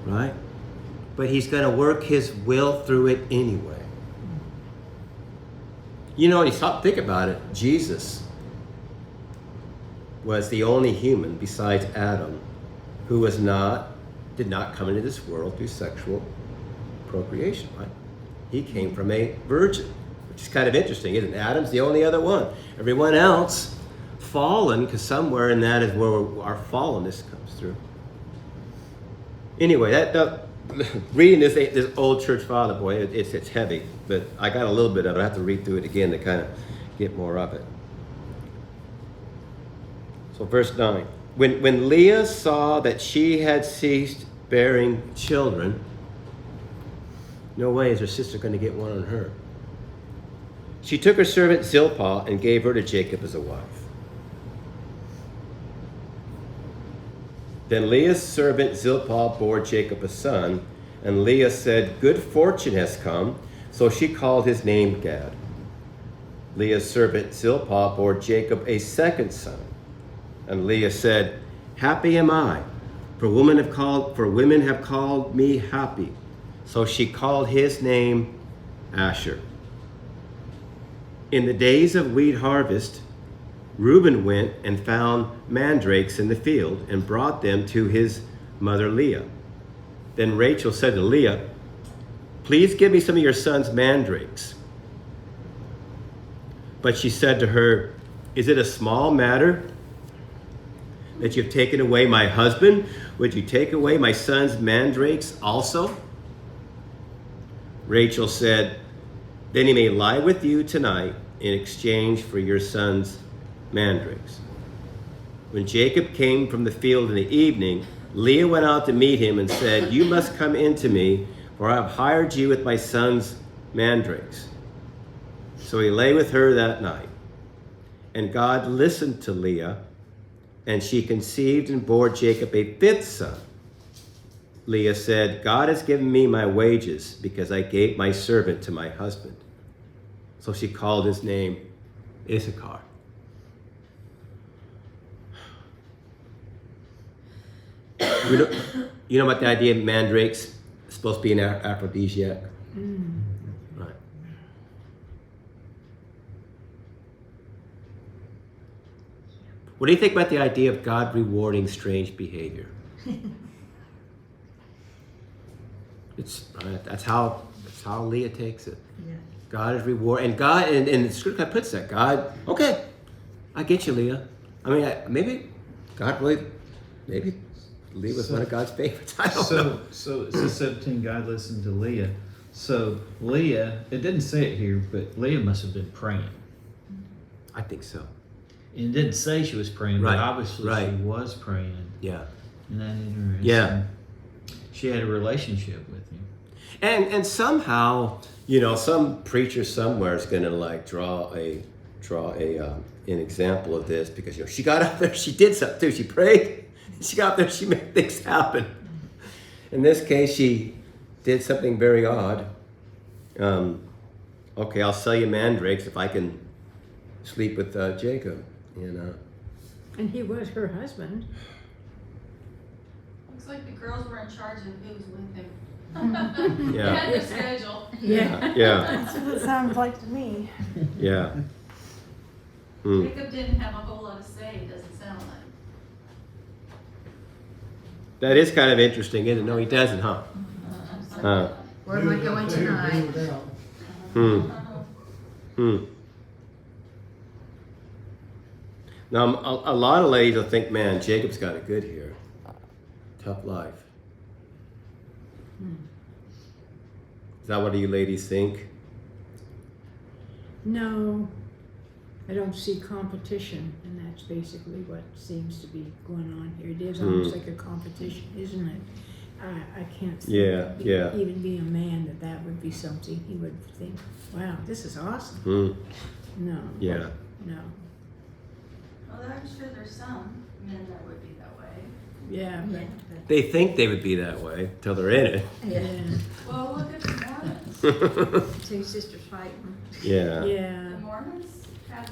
right? But he's going to work his will through it anyway. You know, think about it. Jesus was the only human besides Adam who did not come into this world through sexual procreation, right? He came from a virgin, which is kind of interesting, isn't it? Adam's the only other one. Everyone else fallen, because somewhere in that is where our fallenness comes through. Anyway, reading this old church father, boy, it's heavy, but I got a little bit of it. I have to read through it again to kind of get more of it. So verse 9. When Leah saw that she had ceased bearing children, no way is her sister going to get one on her. She took her servant Zilpah and gave her to Jacob as a wife. Then Leah's servant Zilpah bore Jacob a son, and Leah said, "Good fortune has come," so she called his name Gad. Leah's servant Zilpah bore Jacob a second son, and Leah said, "Happy am I, for women have called me happy." So she called his name Asher. In the days of wheat harvest, Reuben went and found mandrakes in the field and brought them to his mother Leah. Then Rachel said to Leah, "Please give me some of your son's mandrakes." But she said to her, "Is it a small matter that you've taken away my husband? Would you take away my son's mandrakes also?" Rachel said, "Then he may lie with you tonight in exchange for your son's mandrakes." When Jacob came from the field in the evening, Leah went out to meet him and said, "You must come in to me, for I have hired you with my son's mandrakes." So he lay with her that night. And God listened to Leah, and she conceived and bore Jacob a fifth son. Leah said, "God has given me my wages because I gave my servant to my husband." So she called his name Issachar. You know about the idea of mandrakes? It's supposed to be an aphrodisiac. Right. What do you think about the idea of God rewarding strange behavior? That's how Leah takes it. Yeah. God is reward, and God, and the scripture puts that God. Okay, I get you, Leah. I mean, maybe Leah was one of God's favorites. I don't know. So 17, God listened to Leah. So Leah, it didn't say it here, but Leah must have been praying. I think so. And it didn't say she was praying, Right, but obviously right. she was praying. Yeah. Isn't that interesting? Yeah. She had a relationship with him. And somehow, you know, some preacher somewhere is going to like draw an example of this because, you know, she got up there, she did something too. She prayed, she got up there, she made things happen. In this case, she did something very odd. Okay, I'll sell you mandrakes if I can sleep with Jacob, you know. And he was her husband. Looks like the girls were in charge of who was with him. Had the schedule. Yeah. Yeah. That's what it sounds like to me. Yeah. Hmm. Jacob didn't have a whole lot to say, it doesn't sound like. That is kind of interesting, isn't it? No, he doesn't, huh? Huh. Where am I going tonight? Hmm. Hmm. Now, a lot of ladies will think, man, Jacob's got it good here. Tough life. Is that what you ladies think? No, I don't see competition, and that's basically what seems to be going on here. It is almost like a competition, isn't it? I can't think Yeah, yeah. even being a man that would be something he would think, wow, this is awesome. Hmm. No. Yeah. No. Well, I'm sure there's some men that would be that way. Yeah, Yeah, but, They think they would be that way till they're in it. yeah, Well, look at the Mormons. Two sisters fighting. Yeah. yeah. The Mormons had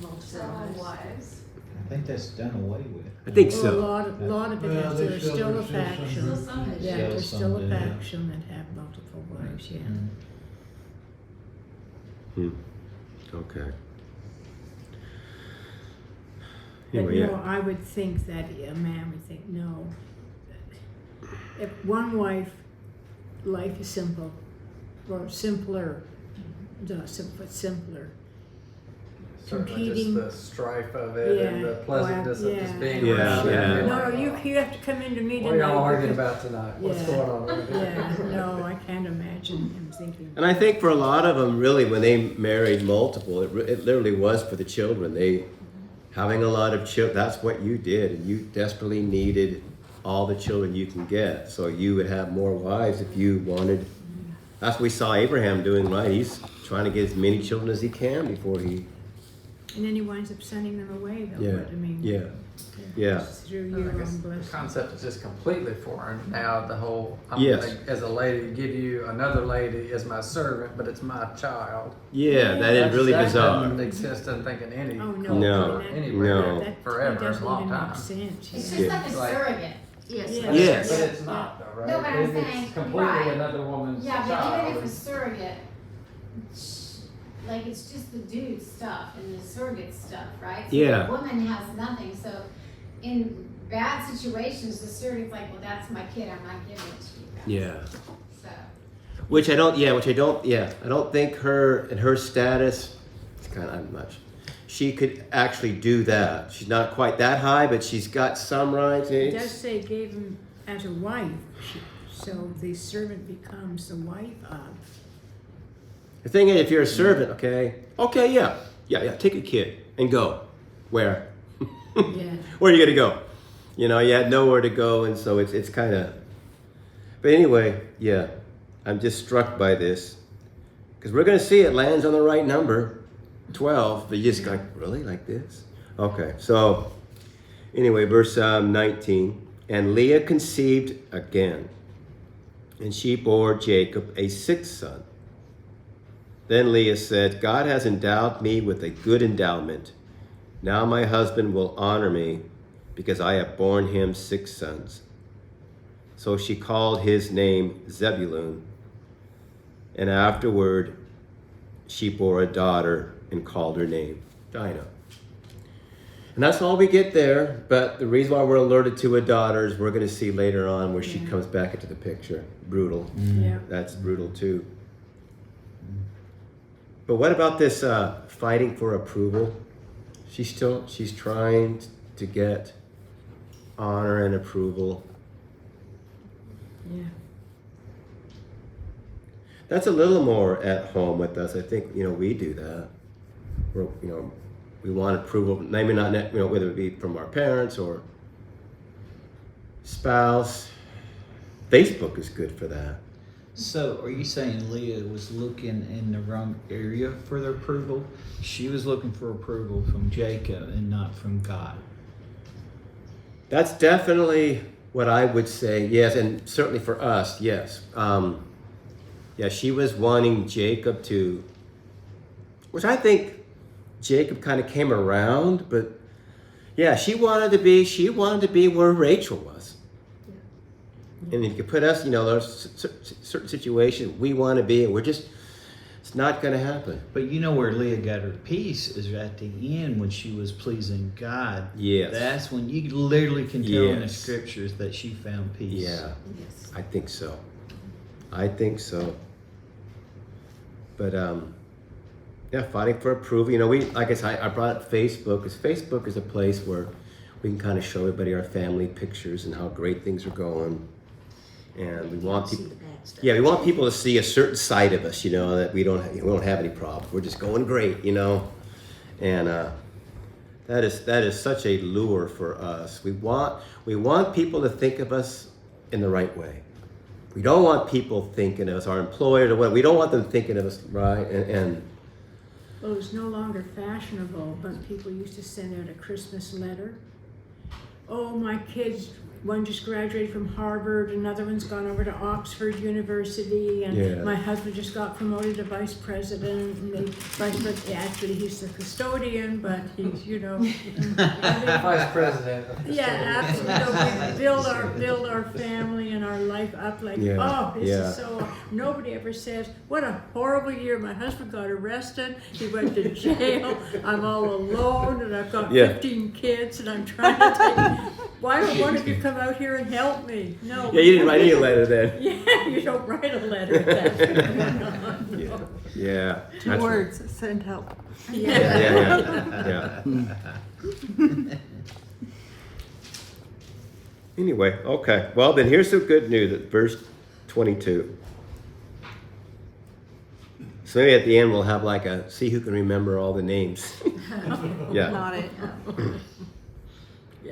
Multiple several wives. wives. I think that's done away with. I think Well, so. a lot of it Well, is, they there's still- still a there's still some- faction. Still some that Yeah, do. there's Still still a some do, yeah. faction that have multiple wives, yeah. Mm. Hmm. Okay. But Anyway, no, yeah. I would think that a man would think, no, if one wife, life is simple, or simpler, but simpler. Certainly Competing. just the strife of it and Yeah. the pleasantness of just Yeah. being Yeah, around yeah. it. No, you have to come into me What are tonight. y'all arguing because- about tonight? What's Yeah. going on over here? Yeah, no, I can't imagine him thinking. And I think for a lot of them, really, when they married multiple, it literally was for the children. They having a lot of children. That's what you did, and you desperately needed all the children you can get. So you would have more wives if you wanted. That's what we saw Abraham doing, right? He's trying to get as many children as he can before he. And then he winds up sending them away, though. Yeah. But, I mean, Yeah. Yeah. it's through I your guess own the blessing. concept is just completely foreign now. The whole Yes. as a lady, give you another lady as my servant, but it's my child. Yeah, that is really that bizarre. doesn't exist, I think, in any Oh, no. culture No. or That- anywhere No. That forever, doesn't a long even time. make sense. It's yeah. just like a Like- surrogate. Yes. Yeah. Yes. But it's not though, right? No, but I'm It's saying- completely right. another woman's Yeah, but child. even if a surrogate, like it's just the dude stuff and the surrogate stuff, right? So Yeah. The woman has nothing, so in bad situations, the surrogate's like, well, that's my kid, I'm not giving it to you guys. Yeah. So, Which I don't think her and her status, it's kind of, I'm not sure. She could actually do that. She's not quite that high, but she's got some rights. It does say gave him as a wife, so the servant becomes the wife of. The thing is, if you're a servant, okay, yeah, take a kid and go. Where? Yeah. Where are you gonna go? You know, you had nowhere to go, and so it's kind of. But anyway, yeah, I'm just struck by this because we're gonna see it lands on the right number, 12. But you just like really like this? Okay, so anyway, verse 19, and Leah conceived again, and she bore Jacob a sixth son. Then Leah said, God has endowed me with a good endowment. Now my husband will honor me because I have borne him 6 sons. So she called his name Zebulun. And afterward, she bore a daughter and called her name Dinah. And that's all we get there. But the reason why we're alerted to a daughter is we're going to see later on where she comes back into the picture. Brutal. Yeah. That's brutal too. But what about this fighting for approval? She's trying to get honor and approval. Yeah. That's a little more at home with us. I think, we do that. We want approval, maybe not, whether it be from our parents or spouse. Facebook is good for that. So, are you saying Leah was looking in the wrong area for the approval? She was looking for approval from Jacob and not from God. That's definitely what I would say, yes, and certainly for us, yes. Yeah, she was wanting Jacob to, which I think Jacob kind of came around, but yeah, she wanted to be where Rachel was. And if you put us, there's certain situation we want to be, and it's not going to happen. But you know where Leah got her peace is at the end when she was pleasing God. Yes. That's when you literally can tell in the Yes. scriptures that she found peace. Yeah, Yes. I think so. But yeah, fighting for approval. Like I said, I brought up Facebook, because Facebook is a place where we can kind of show everybody our family pictures and how great things are going. And we want See people, the bad stuff. yeah, we want people to see a certain side of us, that we don't have any problems. We're just going great, and that is such a lure for us. We want people to think of us in the right way. We don't want people thinking of us, our employers or what. We don't want them thinking of us right. And Well, it's no longer fashionable, but people used to send out a Christmas letter. Oh, my kids, one just graduated from Harvard, another one's gone over to Oxford University, and Yeah. my husband just got promoted to vice president, and actually he's the custodian, but he's, Vice president. yeah, absolutely. We build our family and our life up like, Yeah, oh, this yeah. is so. Nobody ever says, what a horrible year. My husband got arrested. He went to jail. I'm all alone, and I've got Yeah. 15 kids, and I'm trying to take. Why don't one of you come out here and help me? No. yeah, you didn't write any letter then. Yeah, you don't write a letter. That's what's going on. Yeah, yeah. 2 that's words, send help. Right. Yeah. Anyway, okay. Well, then here's some good news at verse 22. So maybe at the end we'll have see who can remember all the names. Yeah. Not it.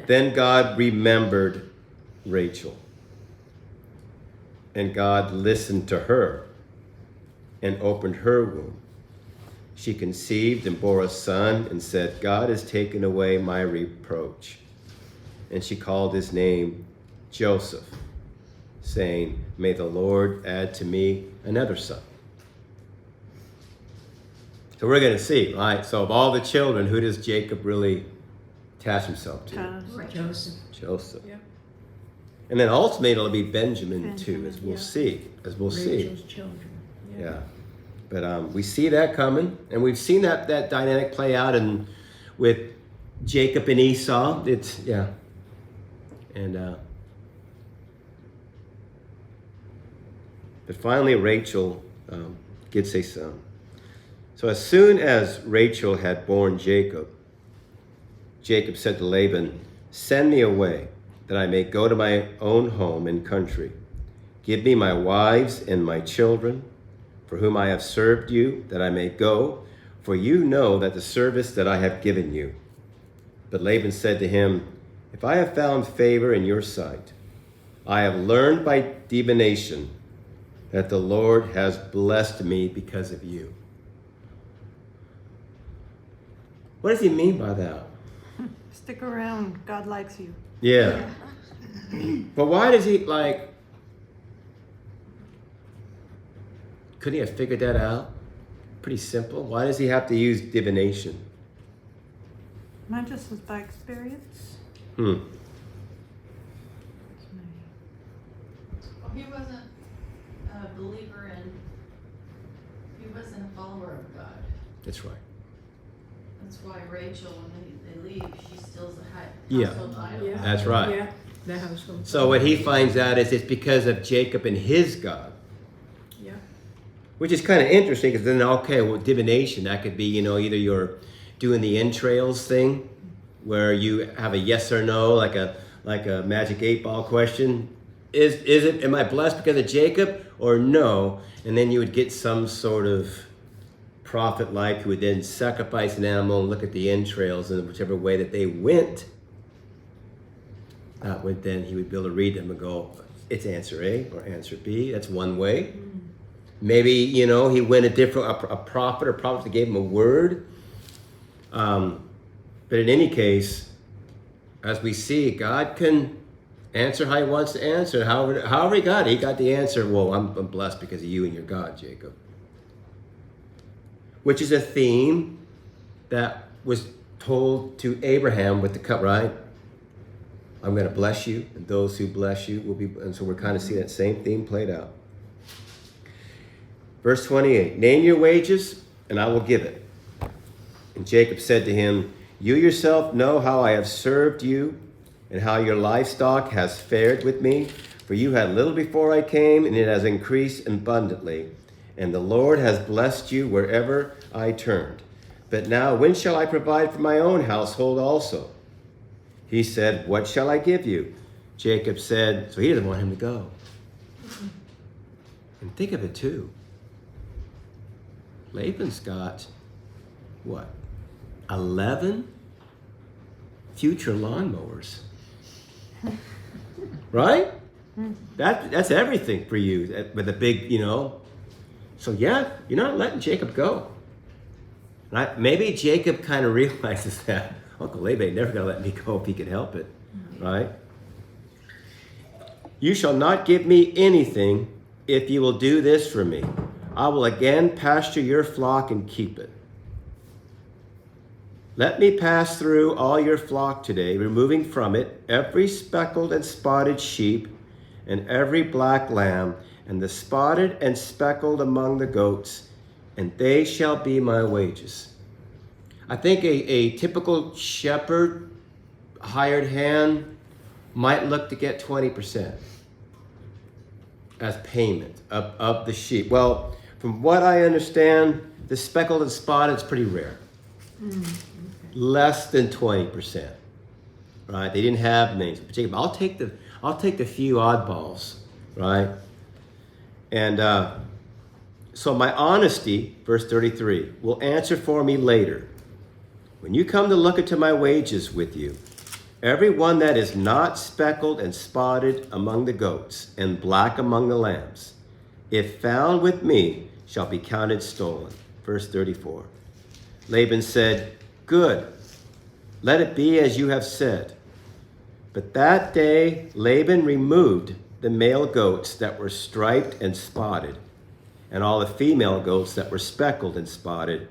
Then God remembered Rachel. And God listened to her and opened her womb. She conceived and bore a son and said, God has taken away my reproach. And she called his name Joseph, saying, may the Lord add to me another son. So we're going to see, right? So of all the children, who does Jacob really attach himself to? Joseph. Joseph. Yeah. And then ultimately it'll be Benjamin too, Benjamin, as we'll yeah. see. Rachel's children. Yeah. But we see that coming, and we've seen that dynamic play out with Jacob and Esau. And but finally Rachel gets a son. So as soon as Rachel had borne Jacob, Jacob said to Laban, send me away, that I may go to my own home and country. Give me my wives and my children, for whom I have served you, that I may go, for you know that the service that I have given you. But Laban said to him, if I have found favor in your sight, I have learned by divination that the Lord has blessed me because of you. What does he mean by that? Stick around. God likes you. Yeah. But why does he couldn't he have figured that out? Pretty simple. Why does he have to use divination? Not just was by experience. Well, he wasn't a believer he wasn't a follower of God. That's right. That's why Rachel, when they leave, she steals the Yeah. household idol. Yeah. That's right. Yeah, the household. So what he finds out is it's because of Jacob and his God. Yeah. Which is kind of interesting, because then, okay, well, divination, that could be, either you're doing the entrails thing, where you have a yes or no, like a magic 8-ball question. Am I blessed because of Jacob or no? And then you would get some sort of prophet like who would then sacrifice an animal and look at the entrails, and whichever way that they went, that would then he would be able to read them and go, it's answer A or answer B. That's one way. Maybe, he went a prophet or prophet that gave him a word. But in any case, as we see, God can answer how he wants to answer. However he got it. He got the answer, well, I'm blessed because of you and your God, Jacob. Which is a theme that was told to Abraham with the cup, right? I'm going to bless you, and those who bless you will be. And so we're kind of seeing that same theme played out. Verse 28, name your wages, and I will give it. And Jacob said to him, you yourself know how I have served you, and how your livestock has fared with me. For you had little before I came, and it has increased abundantly. And the Lord has blessed you wherever I turned. But now when shall I provide for my own household also? He said, what shall I give you? Jacob said, so he doesn't want him to go. And think of it too. Laban's got, what, 11 future lawnmowers. Right? That's everything for you with a big, So yeah, you're not letting Jacob go. Right? Maybe Jacob kind of realizes that Uncle Laban ain't never going to let me go if he can help it. Right? You shall not give me anything if you will do this for me. I will again pasture your flock and keep it. Let me pass through all your flock today, removing from it every speckled and spotted sheep and every black lamb, and the spotted and speckled among the goats, and they shall be my wages. I think a typical shepherd, hired hand, might look to get 20% as payment of the sheep. Well, from what I understand, the speckled and spotted is pretty rare. Less than 20%. Right? They didn't have names. But Jacob, I'll take the few oddballs, right? And so my honesty, verse 33, will answer for me later. When you come to look into my wages with you, every one that is not speckled and spotted among the goats and black among the lambs, if found with me, shall be counted stolen. Verse 34. Laban said, good, let it be as you have said. But that day Laban removed the male goats that were striped and spotted, and all the female goats that were speckled and spotted,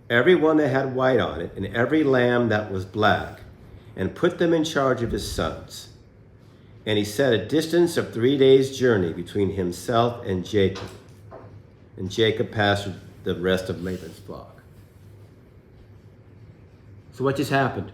every one that had white on it, and every lamb that was black, and put them in charge of his sons. And he set a distance of 3 days' journey between himself and Jacob. And Jacob pastured the rest of Laban's flock. So what just happened?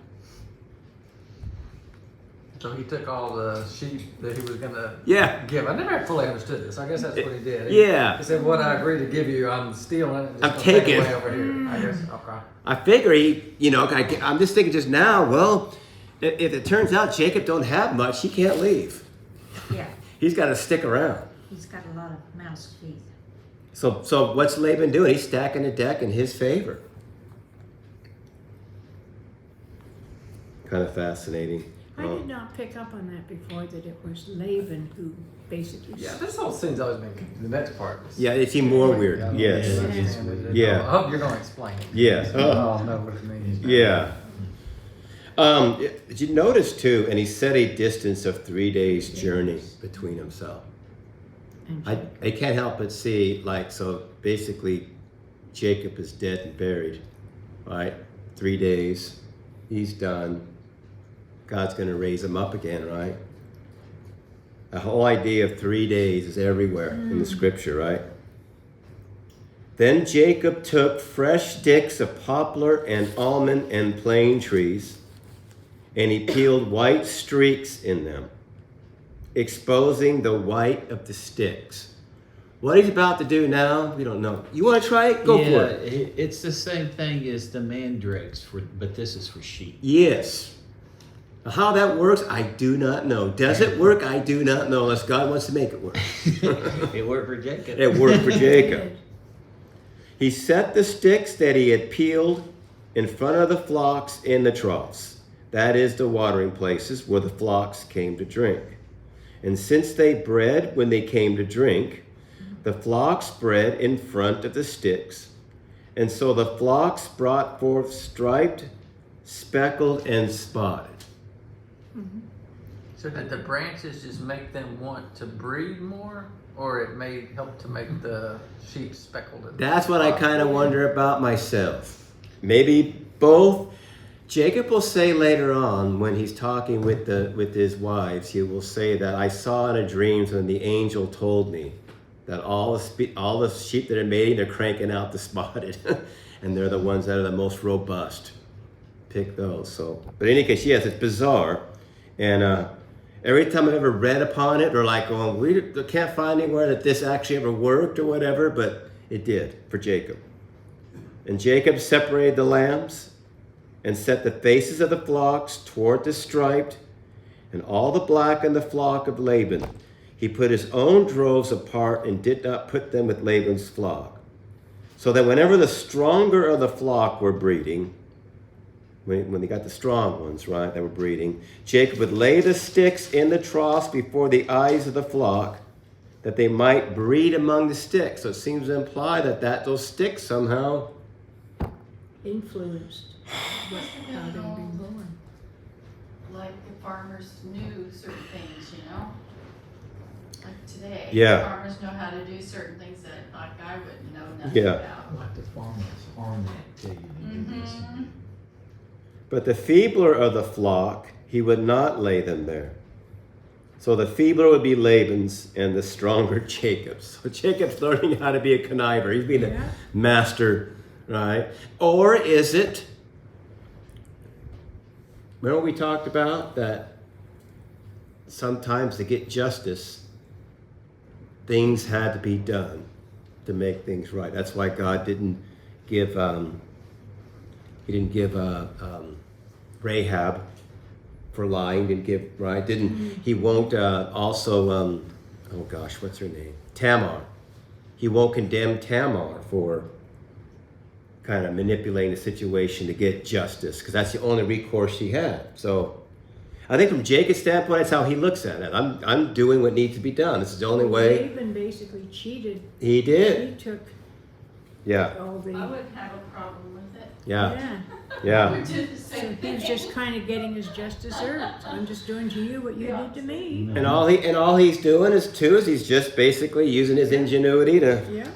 So he took all the sheep that he was gonna Yeah. give. I never fully understood this. I guess that's what he did. Yeah. He said, what I agree to give you, I'm stealing it. And just I'm gonna take taking. it away over here. I guess, okay. I figure I'm just thinking just now, well, if it turns out Jacob don't have much, he can't leave. Yeah, He's got to stick around. he's got a lot of mouths to feed. So what's Laban doing? He's stacking the deck in his favor. Kind of fascinating. I did not pick up on that before, that it was Laban who basically. Yeah, this whole scene's always been, the next part. Yeah, it's even more weird. I don't Yes. understand it. Yeah. I hope you're going to explain it. Yes. I'll know what it means. Yeah. Did you notice too, and he set a distance of 3 days' journey between himself. I can't help but see, so basically Jacob is dead and buried, right? 3 days, he's done. God's going to raise him up again, right? The whole idea of 3 days is everywhere in the scripture, right? Then Jacob took fresh sticks of poplar and almond and plane trees, and he peeled white streaks in them, exposing the white of the sticks. What he's about to do now, we don't know. You want to try it? Go for it. It's the same thing as the mandrakes, but this is for sheep. Yes. How that works, I do not know. Does it work? I do not know, unless God wants to make it work. It worked for Jacob. It worked for Jacob. He set the sticks that he had peeled in front of the flocks in the troughs. That is the watering places where the flocks came to drink. And since they bred when they came to drink, the flocks bred in front of the sticks. And so the flocks brought forth striped, speckled, and spotted. So did the branches just make them want to breed more? Or it help to make the sheep speckled? That's what I kind of wonder about myself. Maybe both. Jacob will say later on when he's talking with his wives, he will say that I saw in a dream when the angel told me that all the sheep that are mating, they're cranking out the spotted, and they're the ones that are the most robust. Pick those. So, but in any case, yes, it's bizarre, and every time I've ever read upon it, they're like, "Oh, we can't find anywhere that this actually ever worked or whatever," but it did for Jacob. And Jacob separated the lambs and set the faces of the flocks toward the striped and all the black in the flock of Laban. He put his own droves apart and did not put them with Laban's flock. So that whenever the stronger of the flock were breeding, when they got the strong ones, right, that were breeding, Jacob would lay the sticks in the troughs before the eyes of the flock, that they might breed among the sticks. So it seems to imply that those sticks somehow Influenced how they were being born. Like the farmers knew certain things, you know? Like today, Yeah. farmers know how to do certain things that like I wouldn't know nothing Yeah. about. Like the farmers harm that to you. Mm-hmm. But the feebler of the flock, he would not lay them there. So the feebler would be Laban's and the stronger Jacob's. So Jacob's learning how to be a conniver. He's being a master, right? Or is it, remember what we talked about? That sometimes to get justice, things had to be done to make things right. That's why God didn't give Rahab for lying, didn't give, right? He won't also, oh gosh, what's her name? Tamar. He won't condemn Tamar for kind of manipulating the situation to get justice, because that's the only recourse she had. So I think from Jacob's standpoint, that's how he looks at it. I'm doing what needs to be done. This is the only way. Laban basically cheated. He did. He took Yeah. all the. I wouldn't have a problem with it. Yeah. I Yeah. would do the So same he was thing. just kind of getting his just desserts. I'm just doing to you what you did to me. And all he's doing is he's just basically using his ingenuity to. Yeah.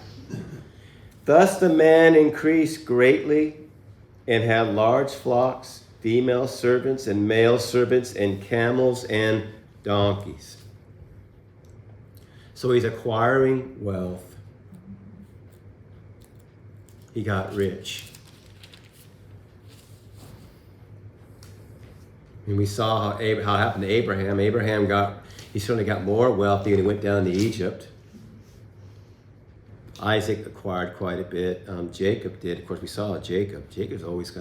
Thus the man increased greatly and had large flocks, female servants and male servants, and camels and donkeys. So he's acquiring wealth. He got rich. And we saw how it happened to Abraham. He certainly got more wealthy when he went down to Egypt. Isaac acquired quite a bit. Jacob did. Of course, we saw Jacob. Jacob's always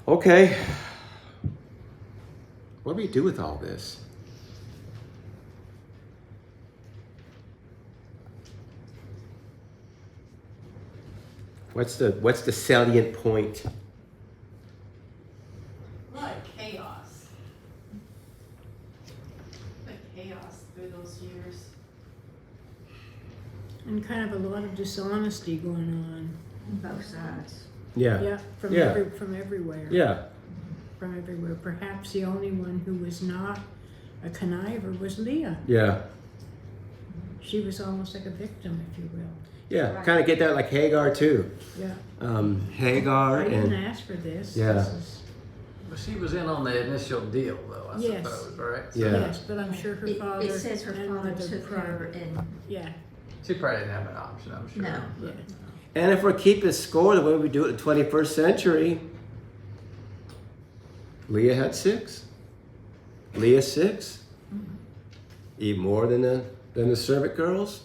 okay. What do we do with all this? What's the salient point? Like chaos. Like chaos through those years. And kind of a lot of dishonesty going on. Both sides. Yeah. Yeah, from Yeah. from everywhere. Yeah. From everywhere. Perhaps the only one who was not a conniver was Leah. Yeah. She was almost like a victim, if you will. Yeah. Right. Kind of get that like Hagar too. Yeah. Hagar I didn't and ask for this. Yeah. This is, But she was in on the initial deal, though, I Yes. suppose, right? Yeah. Yes, but I'm sure her father. It says her and father mother took her probably- and, Yeah. She probably didn't have an option, I'm sure. No. but- Yeah. and if we're keeping score the way we do it in the 21st century, Leah had 6. Leah 6. Even more than the servant girls.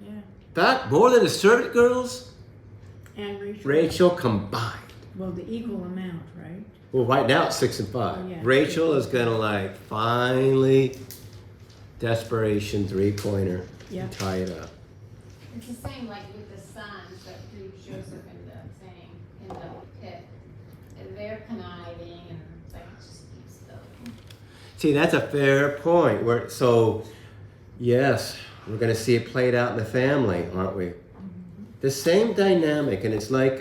Yeah. In fact, more than the servant girls, And Rachel. Rachel combined. Well, the equal amount, right? Well, right now it's 6 and 5. Oh, yeah. Rachel is gonna finally desperation 3-pointer Yeah. and tie it up. It's the same like with the sons that threw Joseph in the pit. And they're conniving and it's like it just keeps going. See, that's a fair point. Yes, we're gonna see it played out in the family, aren't we? The same dynamic, and it's like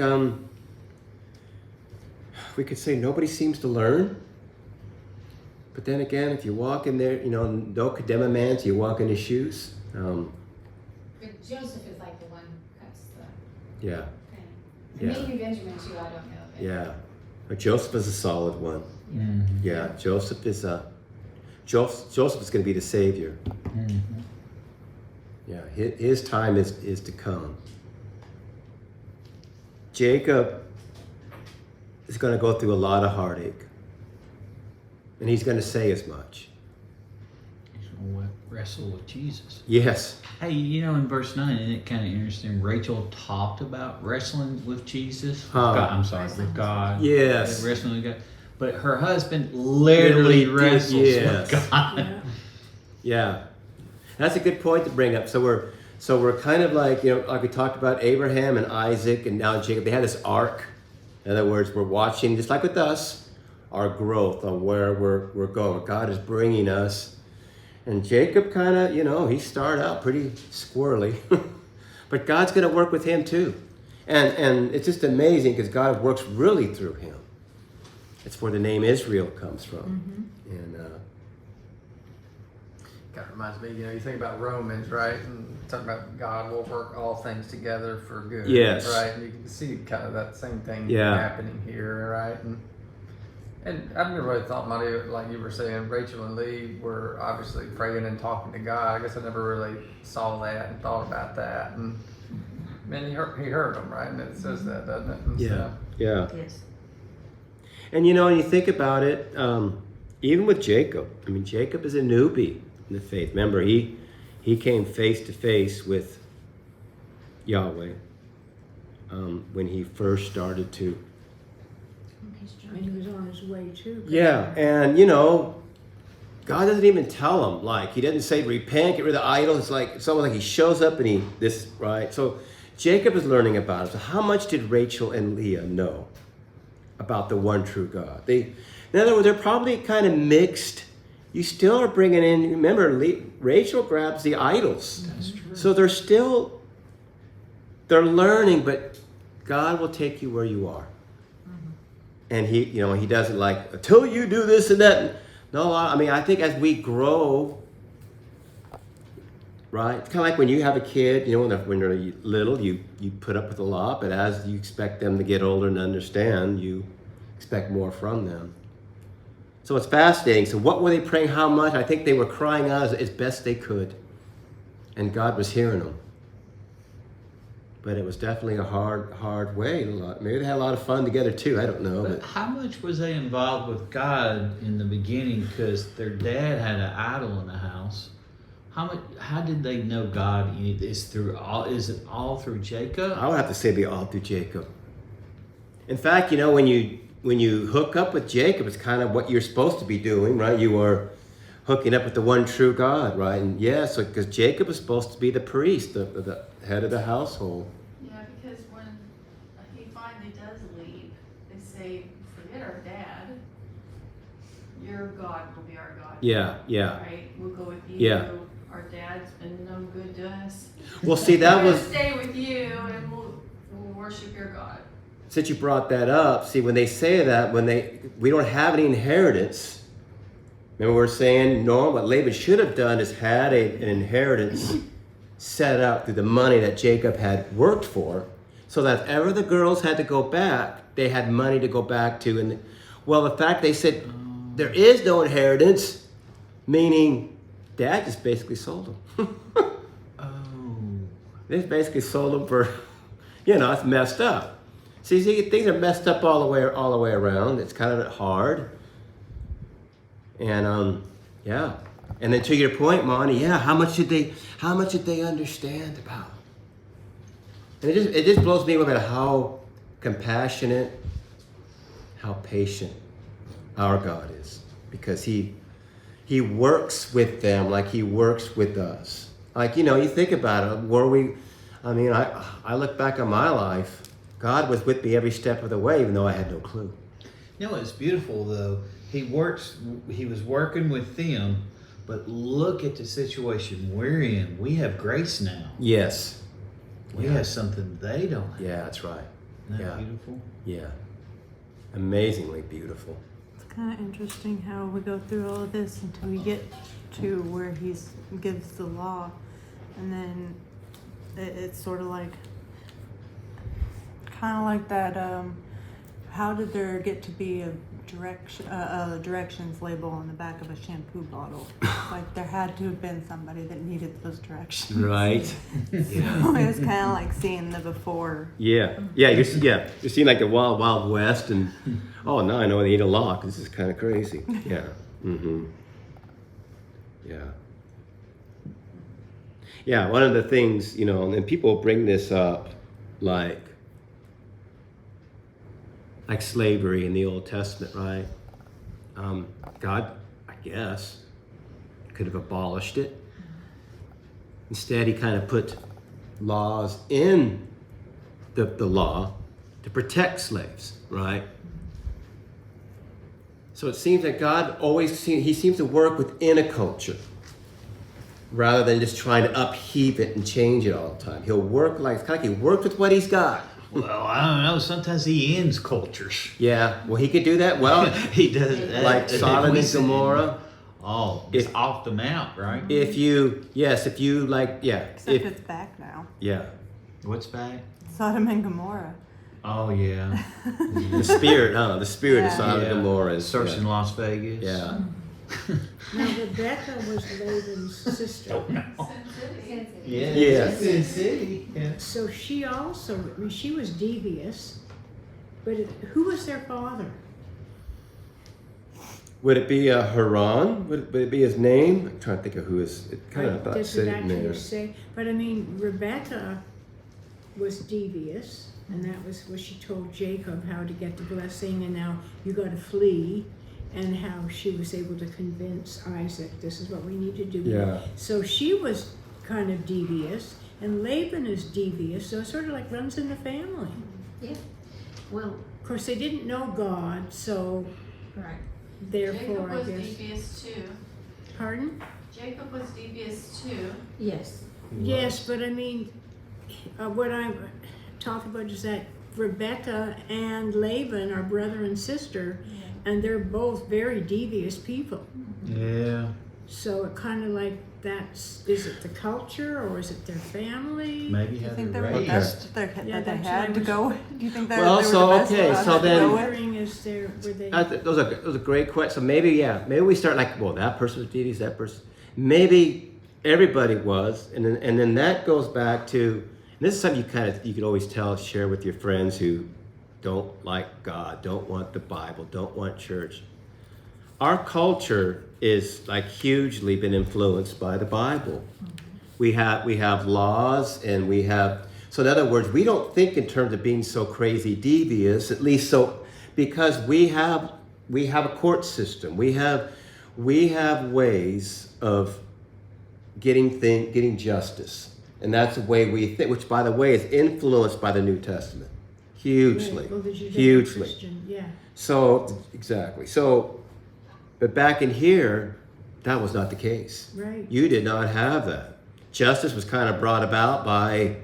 we could say nobody seems to learn. But then again, if you walk in there, don't condemn a man till you walk in his shoes. But Joseph is like the one who cuts the Yeah. thing. Yeah. Maybe Benjamin too, I don't know. Yeah. But Joseph is a solid one. Mm-hmm. Yeah, Joseph is Joseph is going to be the savior. Mm-hmm. Yeah, his time is to come. Jacob is going to go through a lot of heartache. And he's going to say as much. He's going to wrestle with Jesus. Yes. Hey, in verse 9, isn't it kind of interesting? Rachel talked about wrestling with Jesus. Huh. God, I'm sorry, with God. Yes. Wrestling with God. But her husband literally wrestles yes. with God. Yeah. Yeah. That's a good point to bring up. So we're kind of like, like we talked about Abraham and Isaac and now Jacob. They had this arc. In other words, we're watching, just like with us, our growth on where we're going. God is bringing us. And Jacob kind of, he started out pretty squirrely. But God's going to work with him too. And it's just amazing because God works really through him. It's where the name Israel comes from. Mm-hmm. And Kind of reminds me, you think about Romans, right? And talking about God will work all things together for good. Yes. Right? And you can see kind of that same thing Yeah. happening here, right? And I've never really thought about it, like you were saying, Rachel and Lee were obviously praying and talking to God. I guess I never really saw that and thought about that. And man, he heard them, right? And it says that, doesn't it? And yeah. so- Yeah. Yes. And when you think about it, even with Jacob, Jacob is a newbie in the faith. Remember, he came face to face with Yahweh when he first started to. And he was on his way too. Yeah, and God doesn't even tell him. Like, he doesn't say repent, get rid of the idols. It's like someone like he shows up and right. So Jacob is learning about it. So how much did Rachel and Leah know about the one true God? In other words, they're probably kind of mixed. You still are bringing in. Remember, Rachel grabs the idols. That's true. So they're learning, but God will take you where you are. And he doesn't like, until you do this and that. No, I think as we grow, right? It's kind of like when you have a kid, when they're little, you put up with a lot, but as you expect them to get older and understand, you expect more from them. So it's fascinating. So what were they praying? How much? I think they were crying out as best they could. And God was hearing them. But it was definitely a hard way. Maybe they had a lot of fun together too. I don't know. But how much was they involved with God in the beginning? Because their dad had an idol in the house. How did they know God? Is it all through Jacob? I would have to say be all through Jacob. In fact, when you hook up with Jacob, it's kind of what you're supposed to be doing, right? You are hooking up with the one true God, right? And so because Jacob is supposed to be the priest, the head of the household. Yeah, because when he finally does leave, they say, forget our dad. Your God will be our God. Yeah. Right? We'll go with you. Yeah. Our dad's been no good to us. Well, see, that We're gonna was, stay with you and we'll worship your God. since you brought that up, see, when they say that, we don't have any inheritance. Remember, we're saying, no, what Laban should have done is had an inheritance set up through the money that Jacob had worked for, so that if ever the girls had to go back, they had money to go back to. And the fact they said there is no inheritance, meaning Dad just basically sold them. They just basically sold them for, it's messed up. See, things are messed up all the way around. It's kind of hard. And and then to your point, Monty, how much did they understand about? And it just blows me away about how compassionate, how patient our God is, because he works with them like he works with us. Like, you think about it, I look back on my life, God was with me every step of the way, even though I had no clue. It's beautiful though. He was working with them, but look at the situation we're in. We have grace now. Yes. We have something they don't have. Yeah, that's right. Isn't that Yeah. beautiful? Yeah. Amazingly beautiful. It's kind of interesting how we go through all of this until we get to where he gives the law, and then it's sort of like, kind of like that How did there get to be a directions label on the back of a shampoo bottle? Like there had to have been somebody that needed those directions. Right. Yeah. It was kind of like seeing the before. Yeah. You're seeing like the wild west, and oh, now I know they need a lock. This is kind of crazy. Yeah. Mm-hmm. Yeah. Yeah. One of the things, and people bring this up, like slavery in the Old Testament, right? God, I guess, could have abolished it. Instead, he kind of put laws in the law to protect slaves, right? So it seems that God he seems to work within a culture rather than just trying to upheave it and change it all the time. He'll work it's kind of like he worked with what he's got. Well, I don't know. Sometimes he ends cultures. Yeah, well, he could do that. Well, He does. like Sodom and Gomorrah. Oh, it's off the map, right? If you Except it's back now. yeah, What's back? Sodom and Gomorrah. Oh, yeah. the spirit of Sodom and Gomorrah is Search in Las Vegas. Yeah, Now Rebecca was Laban's sister. Sin City. Yeah. Sin City. Yeah. So she was devious, but who was their father? would it be Haran? Would it be his name? I'm trying to think of who is. It kind of Does said it it in there. actually say? But I mean, Rebecca was devious, and that was what she told Jacob how to get the blessing, and now you got to flee, and how she was able to convince Isaac, this is what we need to do. Yeah. So she was kind of devious, and Laban is devious, so it sort of like runs in the family. Yeah. Well, Of course, they didn't know God, so right. therefore, Jacob I was guess. devious too. Pardon? Jacob was devious too. Yes. Yes, but I mean, what I'm talking about is that Rebecca and Laban are brother and sister, and they're both very devious people. Yeah. So it kind of like is it the culture or is it their family? Maybe Do you how think they they're were the raised. best that Yeah, they that's had what to I go? Do you think they Well, were so, the best okay, that so they then- had to go with? Wondering is there were they? Those are great questions. So maybe we start like, well, that person was devious, that person. Maybe everybody was, and then that goes back to. And this is something you could always share with your friends who don't like God, don't want the Bible, don't want church. Our culture is like hugely been influenced by the Bible. We have laws, and we have. So in other words, we don't think in terms of being so crazy devious, at least so, because we have a court system. We have ways of getting justice, and that's the way we think. Which, by the way, is influenced by the New Testament hugely, Well, the Judeo hugely. Christian, yeah. So exactly. So, but back in here, that was not the case. Right. You did not have that. Justice was kind of brought about by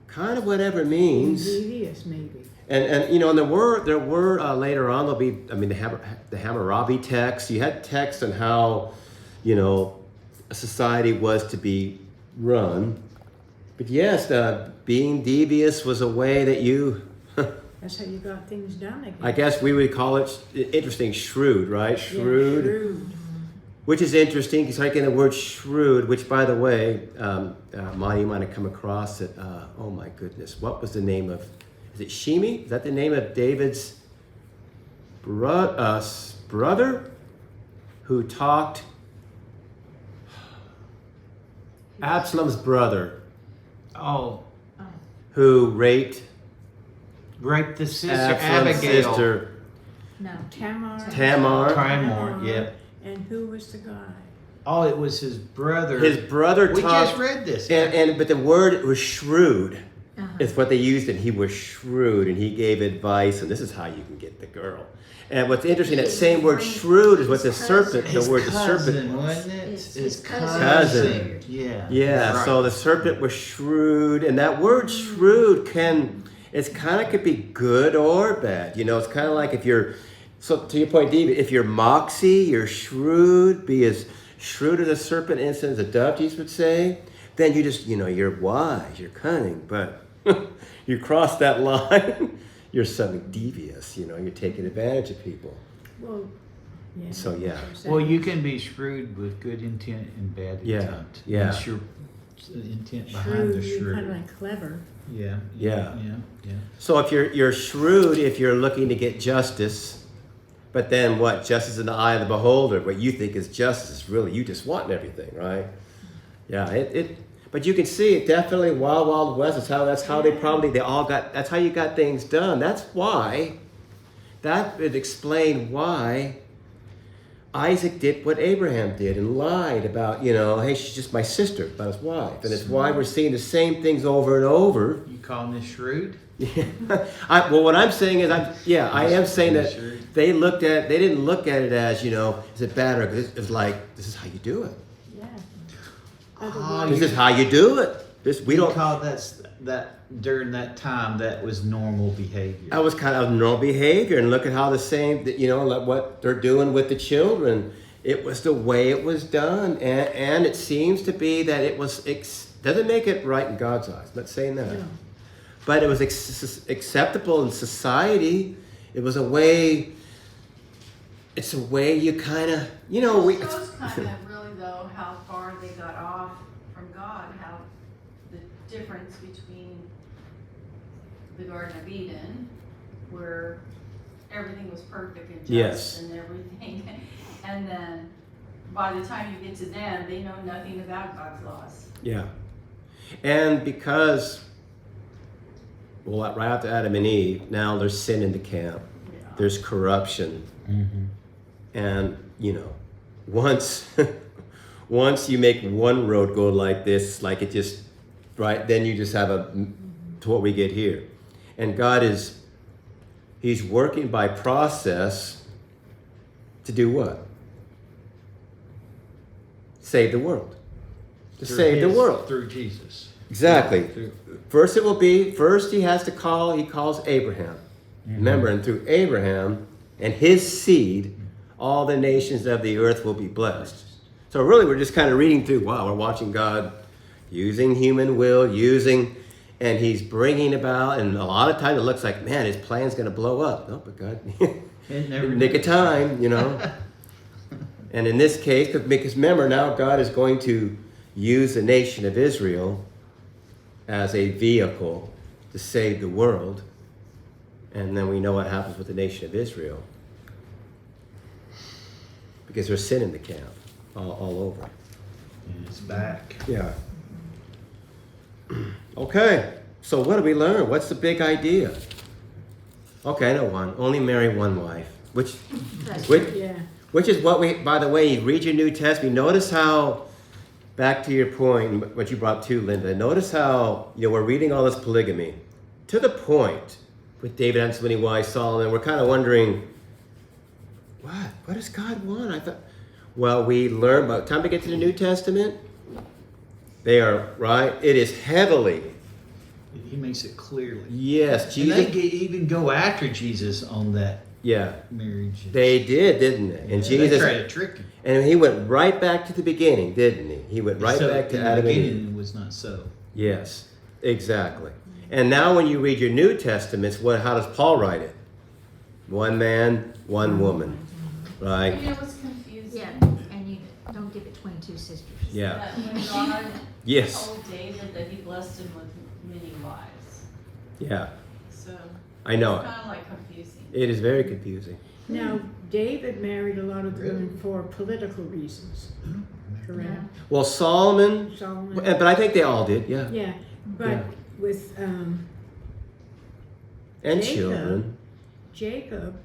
kind of whatever it means. Devious, maybe. And there were later on there'll be the Hammurabi text. You had texts on how a society was to be run. But yes, being devious was a way that you. That's how you got things done, I guess. I guess we would call it interesting, shrewd, right? Yeah, Shrewd. shrewd. Which is interesting, because I get the word shrewd, which, by the way, Monty, you might have come across it. Oh my goodness, what was the name of? Is it Shimi? Is that the name of David's brother, who talked? Absalom's brother, Oh, who raped raped the sister, Absalom's Abigail. sister No. Tamar. Tamar. Yeah. And who was the guy? Oh, it was his brother. His brother We talked. just read this. But the word was shrewd. Uh-huh. It's what they used, and he was shrewd, and he gave advice, and this is how you can get the girl. And what's interesting, that same word shrewd is what the serpent, His the word the cousin, serpent was. wasn't it? His His cousin. Yeah. Yeah, Right. so the serpent was shrewd, and that word shrewd it's kind of could be good or bad. It's kind of like if you're, so to your point, David, if you're moxie, you're shrewd, be as shrewd as a serpent, innocent as a dove, Jesus would say, then you just, you're wise, you're cunning, but you cross that line, you're suddenly devious. You know, you're taking advantage of people. Well, yeah. So, yeah. that's what I'm Well, saying. you can be shrewd with good intent and bad Yeah, intent. yeah. That's your intent behind the Shrewd, you're shrewd. kind of like clever. Yeah. Yeah. Yeah. So if you're shrewd, if you're looking to get justice, but then what? Justice in the eye of the beholder. What you think is justice is really you just want everything, right? Yeah. But you can see it definitely. Wild Wild West is how. That's how they all got. That's how you got things done. That's why. That would explain why Isaac did what Abraham did and lied about, hey, she's just my sister, about his wife. And it's why we're seeing the same things over and over. You calling this shrewd? Yeah. Well, what I'm saying is, I am saying that they didn't look at it as, is it bad or good? It's like, this is how you do it. Yeah. Oh, Otherwise, This is how you do it. We don't. Because that during that time that was normal behavior. That was kind of normal behavior, and look at how the same, like what they're doing with the children. It was the way it was done, and it seems to be that it was doesn't make it right in God's eyes. I'm not saying that, No. but it was acceptable in society. It was a way. It's a way you kind of, It shows kind of really though how far they got off from God, how the difference between the Garden of Eden, where everything was perfect and just Yes. and everything, and then by the time you get to them, they know nothing about God's laws. Yeah, and because, right after Adam and Eve, now there's sin in the camp. There's corruption. Mm-hmm. And, once once you make one road go like this, like it just, right, then you just have to what we get here. And God He's working by process to do what? Save the world. To save the world. Through Jesus. Exactly. Through- First he has to he calls Abraham. Remember, and through Abraham and his seed, all the nations of the earth will be blessed. So really, we're just kind of reading through, wow, we're watching God using human will, and he's bringing about, and a lot of times it looks like, man, his plan's going to blow up. No, but God, It never in the nick of does. time, And in this case, because remember, now God is going to use the nation of Israel as a vehicle to save the world. And then we know what happens with the nation of Israel. Because there's sin in the camp all over. And it's back. Yeah. Okay, so what do we learn? What's the big idea? Okay, I know one. Only marry one wife. Which yeah. Which is what by the way, you read your New Testament, notice how, back to your point, what you brought to, Linda, notice how, we're reading all this polygamy. To the point, with David having so many wives, Solomon, we're kind of wondering, what does God want? I thought, well, we learn, by the time we get to the New Testament, they are, right? It is heavily, He makes it clearly. yes, And Jesus, they even go after Jesus on that yeah, marriage. they did, didn't they? And They Jesus, tried to trick him. and he went right back to the beginning, didn't he? He went right So back to in the Adam and Eve. beginning, it was not so. Yes, exactly. And now when you read your New Testaments, how does Paul write it? One man, one woman, right? It was confusing. Yeah, and you don't give it 22 sisters. Yeah. That when God Yes. told David that he blessed him with many wives. Yeah, So I know it's it. kind of like confusing. It is very confusing. Now, David married a lot of women for political reasons. Correct? Well, Solomon, Solomon. but I think they all did, yeah. Yeah, but Yeah. with And Jacob. children. Jacob,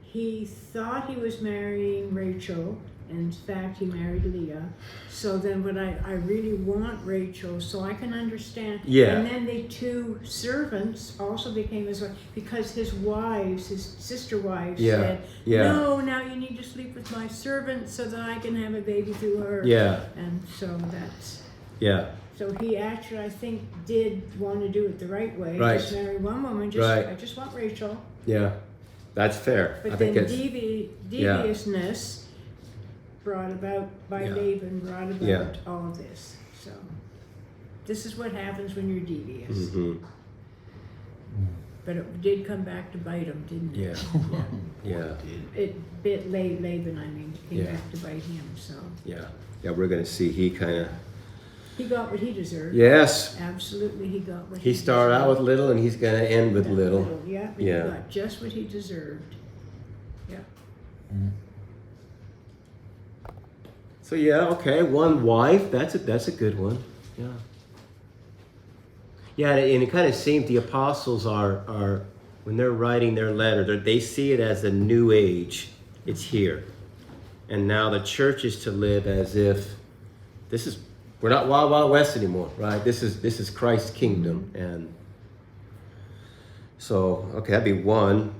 he thought he was marrying Rachel. In fact, he married Leah. So then what I really want Rachel so I can understand. Yeah. And then the two servants also became his wife because his wives, his sister wives Yeah, said, yeah. no, now you need to sleep with my servant so that I can have a baby through her. Yeah, And so that's, yeah, so he actually, I think, did want to do it the right way. Right. Just marry one woman, Right. I just want Rachel. yeah. That's fair. I But think then it's, deviousness brought about by Yeah. Laban brought about Yeah. all of this. So this is what happens when you're devious. mhm. But it did come back to bite him, didn't it? Yeah. It bit Laban, I mean, came Yeah. back to bite him, so. Yeah. We're going to see he kind of. He got what he deserved. Yes. Absolutely, he got what He started out with little, and he's going to end with little. Yeah, but Yeah. he got just what he deserved. Yeah. So yeah, okay, one wife. That's a good one. Yeah. Yeah, and it kind of seems the apostles are when they're writing their letter, they see it as a new age. It's here, and now the church is to live as if we're not Wild Wild West anymore, right? This is Christ's kingdom, and so okay, that'd be one.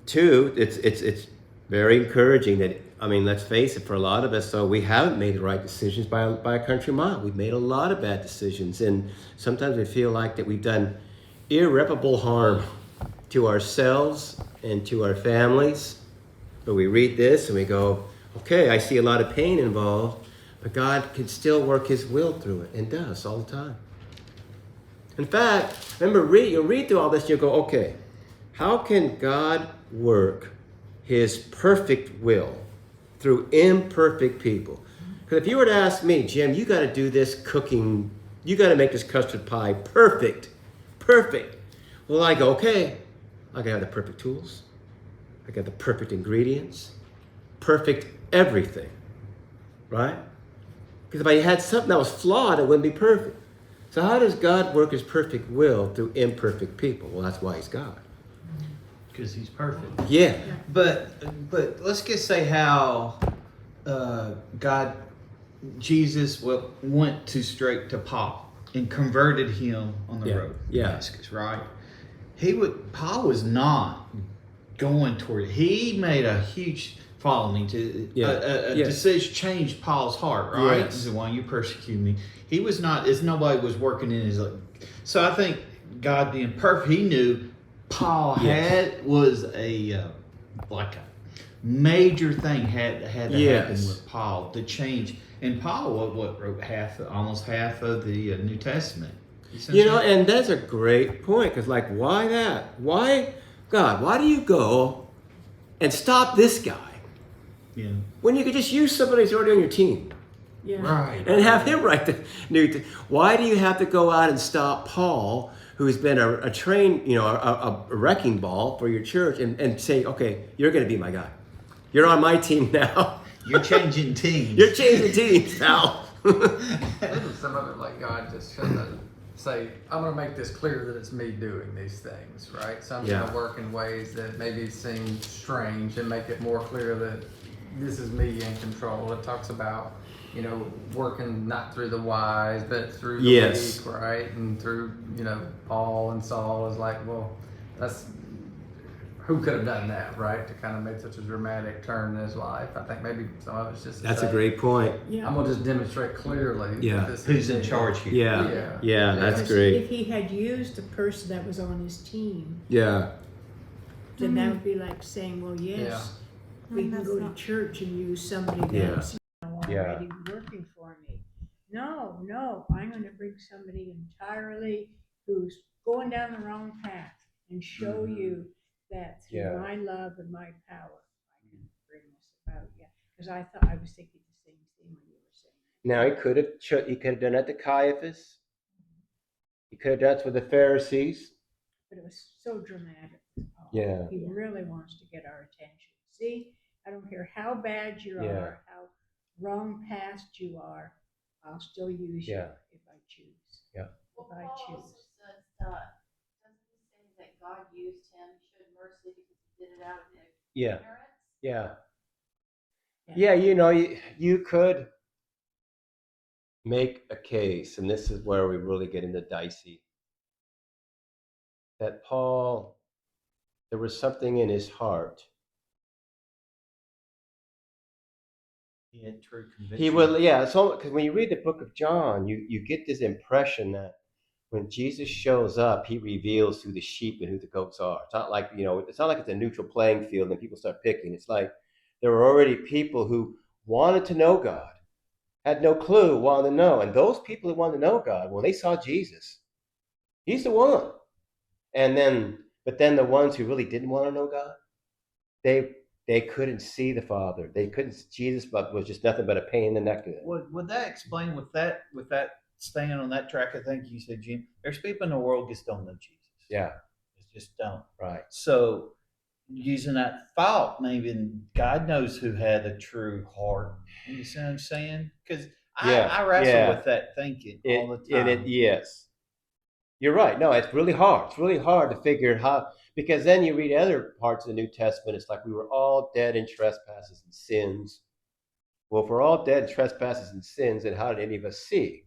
Two, it's very encouraging that, I mean, let's face it, for a lot of us, so we haven't made the right decisions by a country mile. We've made a lot of bad decisions, and sometimes we feel like that we've done irreparable harm to ourselves and to our families. But we read this and we go, okay, I see a lot of pain involved, but God can still work his will through it, and does all the time. In fact, remember, you'll read through all this and you'll go, okay, how can God work his perfect will through imperfect people? Because if you were to ask me, Jim, you got to do this cooking, you got to make this custard pie perfect. Well, I go, okay, I got the perfect tools, I got the perfect ingredients, perfect everything, right? Because if I had something that was flawed, it wouldn't be perfect. So how does God work his perfect will through imperfect people? Well, that's why he's God. Because he's perfect. Yeah. But let's just say how Jesus went straight to Paul and converted him on the road to Damascus, right? Paul was not going toward it. He made a huge following to decision changed Paul's heart, right? Yes. The one, you persecute me. He was not, as nobody was working in his. So I think God being perfect, he knew Paul was a like a major thing had to happen with Paul to change. And Paul wrote almost half of the New Testament. You know, and that's a great point, because like, why that? Why, God, why do you go and stop this guy? Yeah. When you could just use somebody who's already on your team. Yeah. Right. And have him write the new. Why do you have to go out and stop Paul, who's been a trained, a wrecking ball for your church, and say, okay, you're going to be my guy. You're on my team now. You're changing teams. You're changing teams, pal. Maybe some of it, like God just shouldn't say, I'm going to make this clear that it's me doing these things, right? Some Yeah. going to work in ways that maybe seem strange and make it more clear that this is me in control. It talks about, working not through the wise, but through the weak, right? And through, Paul and Saul is like, well, who could have done that, right? To kind of make such a dramatic turn in his life. I think maybe some of it's just That's a great point. Yeah. I'm going to just demonstrate clearly. Yeah. that this Who's is in me. charge here? Yeah, that's Because great. if he had used the person that was on his team, Yeah, then that would be like saying, well, yes, we can That's go to not- church and use somebody Yeah. that's already working for me. No, I'm going to bring somebody entirely who's going down the wrong path and show you that through Yeah. my love and my power, I can bring this about. Yeah, because I was thinking the same thing when you were saying that. now he could have done that to Caiaphas. He could have done it with the Pharisees. But it was so dramatic with Paul. Yeah. He really wants to get our attention. See, I don't care how bad you Yeah. are, how wrong past you are, I'll still use you Yeah. if I choose. Yeah. Well, If I Paul also choose. says, doesn't he say that God used him, showed mercy because he did it out of Yeah. ignorance? Yeah. Yeah. Yeah, you could make a case, and this is where we really get into dicey, that Paul, there was something in his heart. He had true conviction. He would, yeah. So, because when you read the book of John, you get this impression that when Jesus shows up, he reveals who the sheep and who the goats are. It's not like, it's not like it's a neutral playing field and people start picking. It's like there were already people who wanted to know God, had no clue, wanted to know. And those people who wanted to know God, well, they saw Jesus. He's the one. And then, but then the ones who really didn't want to know God, they they couldn't see the Father. They couldn't. Jesus, but was just nothing but a pain in the neck to them. Would that explain with that staying on that track? I think you said, Jim. There's people in the world just don't know Jesus. Yeah. They just don't. Right. So using that thought, maybe God knows who had a true heart. You see what I'm saying? Because Yeah. I wrestle Yeah. with that thinking all the time. Yes. You're right. No, it's really hard. It's really hard to figure how, because then you read other parts of the New Testament. It's like we were all dead in trespasses and sins. Well, if we're all dead in trespasses and sins, then how did any of us see?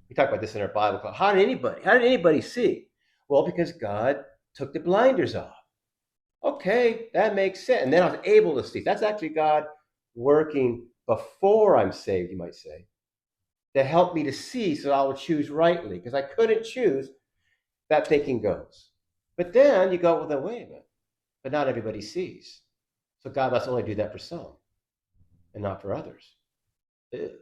We talk about this in our Bible class. How did anybody see? Well, because God took the blinders off. Okay, that makes sense. And then I was able to see. That's actually God working before I'm saved, you might say, to help me to see so I will choose rightly, because I couldn't choose. That thinking goes. But then you go, well, then wait a minute. But not everybody sees. So God must only do that for some and not for others. Ew.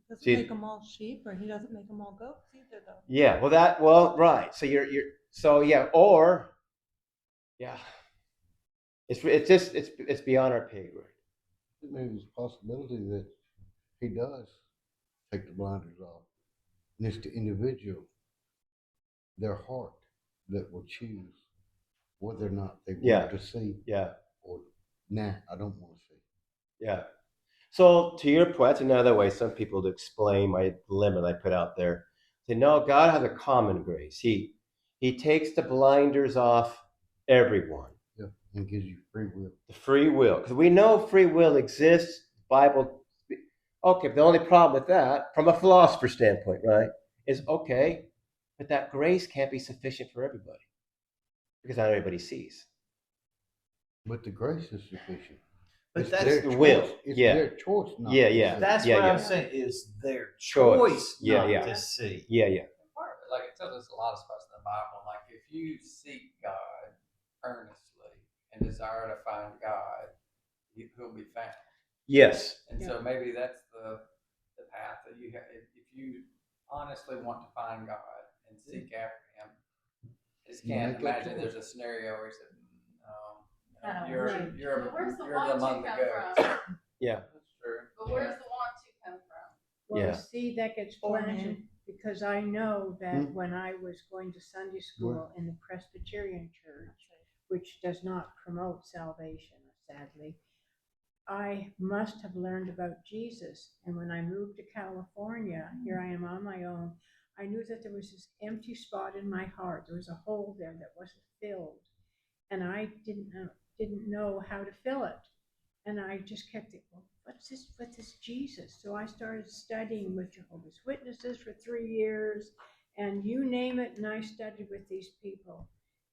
Doesn't See- make them all sheep, or he doesn't make them all goats either, though. Yeah, right. So so yeah, or yeah. It's beyond our pay grade. Maybe there's a possibility that he does take the blinders off. And it's the individual, their heart, that will choose whether or not they Yeah. want to see Yeah. or, nah, I don't want to see. Yeah. So to your point, that's another way some people to explain my dilemma that I put out there. Say, no, God has a common grace. He takes the blinders off everyone. Yeah, and gives you free will. The free will. Because we know free will exists. Bible. Okay, but the only problem with that, from a philosopher standpoint, right, is okay, but that grace can't be sufficient for everybody. Because not everybody sees. But the grace is sufficient. But It's that's their the choice. will. It's Yeah. their choice not Yeah, to yeah. see. That's Yeah, what yeah. I'm saying is their Choice. choice Yeah, not yeah. to see. Yeah, yeah. Part of it, like it tells us a lot of spots in the Bible. Like if you seek God earnestly and desire to find God, He'll be found. Yes. And so maybe that's the path that you have. If you honestly want to find God and seek after Him, I just can't Make that imagine choice. there's a scenario where He said, I don't "You're Right. you're But where's the you're want to among the come goats." from? Yeah. That's true. But where's the want to come from? Well, Yeah. see, that gets Born planted in. because I know that when I was going to Sunday school in the Presbyterian church, which does not promote salvation, sadly, I must have learned about Jesus. And when I moved to California, here I am on my own, I knew that there was this empty spot in my heart. There was a hole there that wasn't filled. And I didn't know how to fill it. And I just kept thinking, well, what's this Jesus? So I started studying with Jehovah's Witnesses for 3 years, and you name it, and I studied with these people.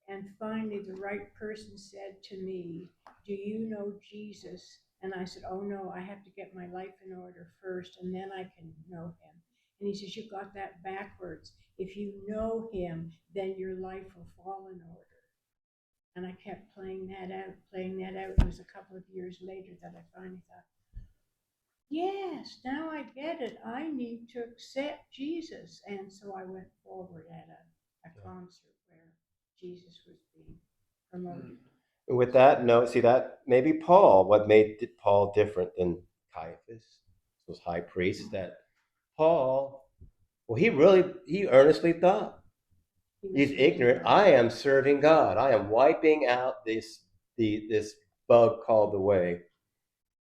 And finally, the right person said to me, do you know Jesus? And I said, oh no, I have to get my life in order first, and then I can know him. And he says, you got that backwards. If you know him, then your life will fall in order. And I kept playing that out. It was a couple of years later that I finally thought, yes, now I get it. I need to accept Jesus. And so I went forward at a concert where Jesus was being promoted. And with that note, see that maybe what made Paul different than Caiaphas, those high priests, that Paul, well, he earnestly thought. He's ignorant. I am serving God. I am wiping out this bug called the way.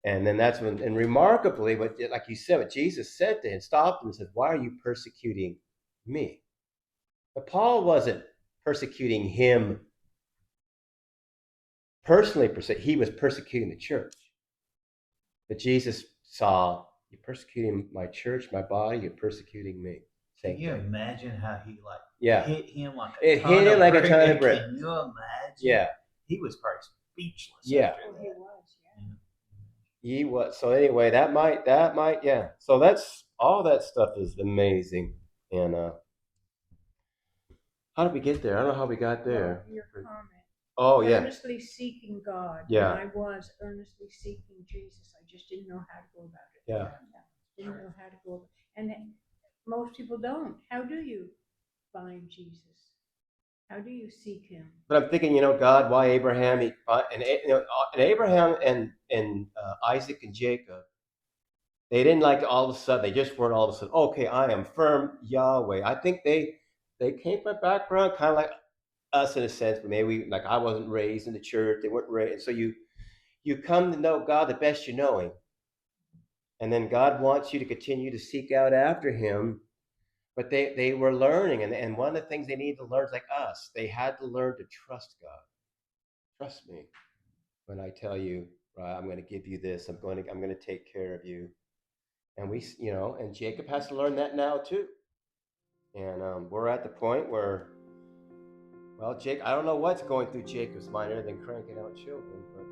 And then that's when, and remarkably, like you said, what Jesus said to him, stopped him and said, why are you persecuting me? But Paul wasn't persecuting him personally, he was persecuting the church. But Jesus saw, you're persecuting my church, my body, you're persecuting me. Can you imagine how he hit him like a ton of brick? Can you imagine? Yeah. He was probably speechless. Yeah. After that. He was, yeah. He was. So anyway, that might, yeah. So that's, all that stuff is amazing. And how did we get there? I don't know how we got there. Well, your comment. Oh, yeah. Earnestly seeking God. Yeah. And I was earnestly seeking Jesus. I just didn't know how to go about it. Yeah. Didn't know how to go. And most people don't. How do you find Jesus? How do you seek him? But I'm thinking, God, why Abraham? And Abraham and Isaac and Jacob, they didn't like all of a sudden. They just weren't all of a sudden. Okay, I am firm Yahweh. I think they came from a background kind of like us in a sense, but maybe like I wasn't raised in the church. They weren't raised, and so you come to know God the best you know Him, and then God wants you to continue to seek out after Him. But they were learning, and one of the things they need to learn is like us. They had to learn to trust God. Trust me when I tell you, right, I'm going to give you this. I'm going to take care of you. And and Jacob has to learn that now too. And we're at the point where, well, Jake, I don't know what's going through Jacob's mind other than cranking out children, but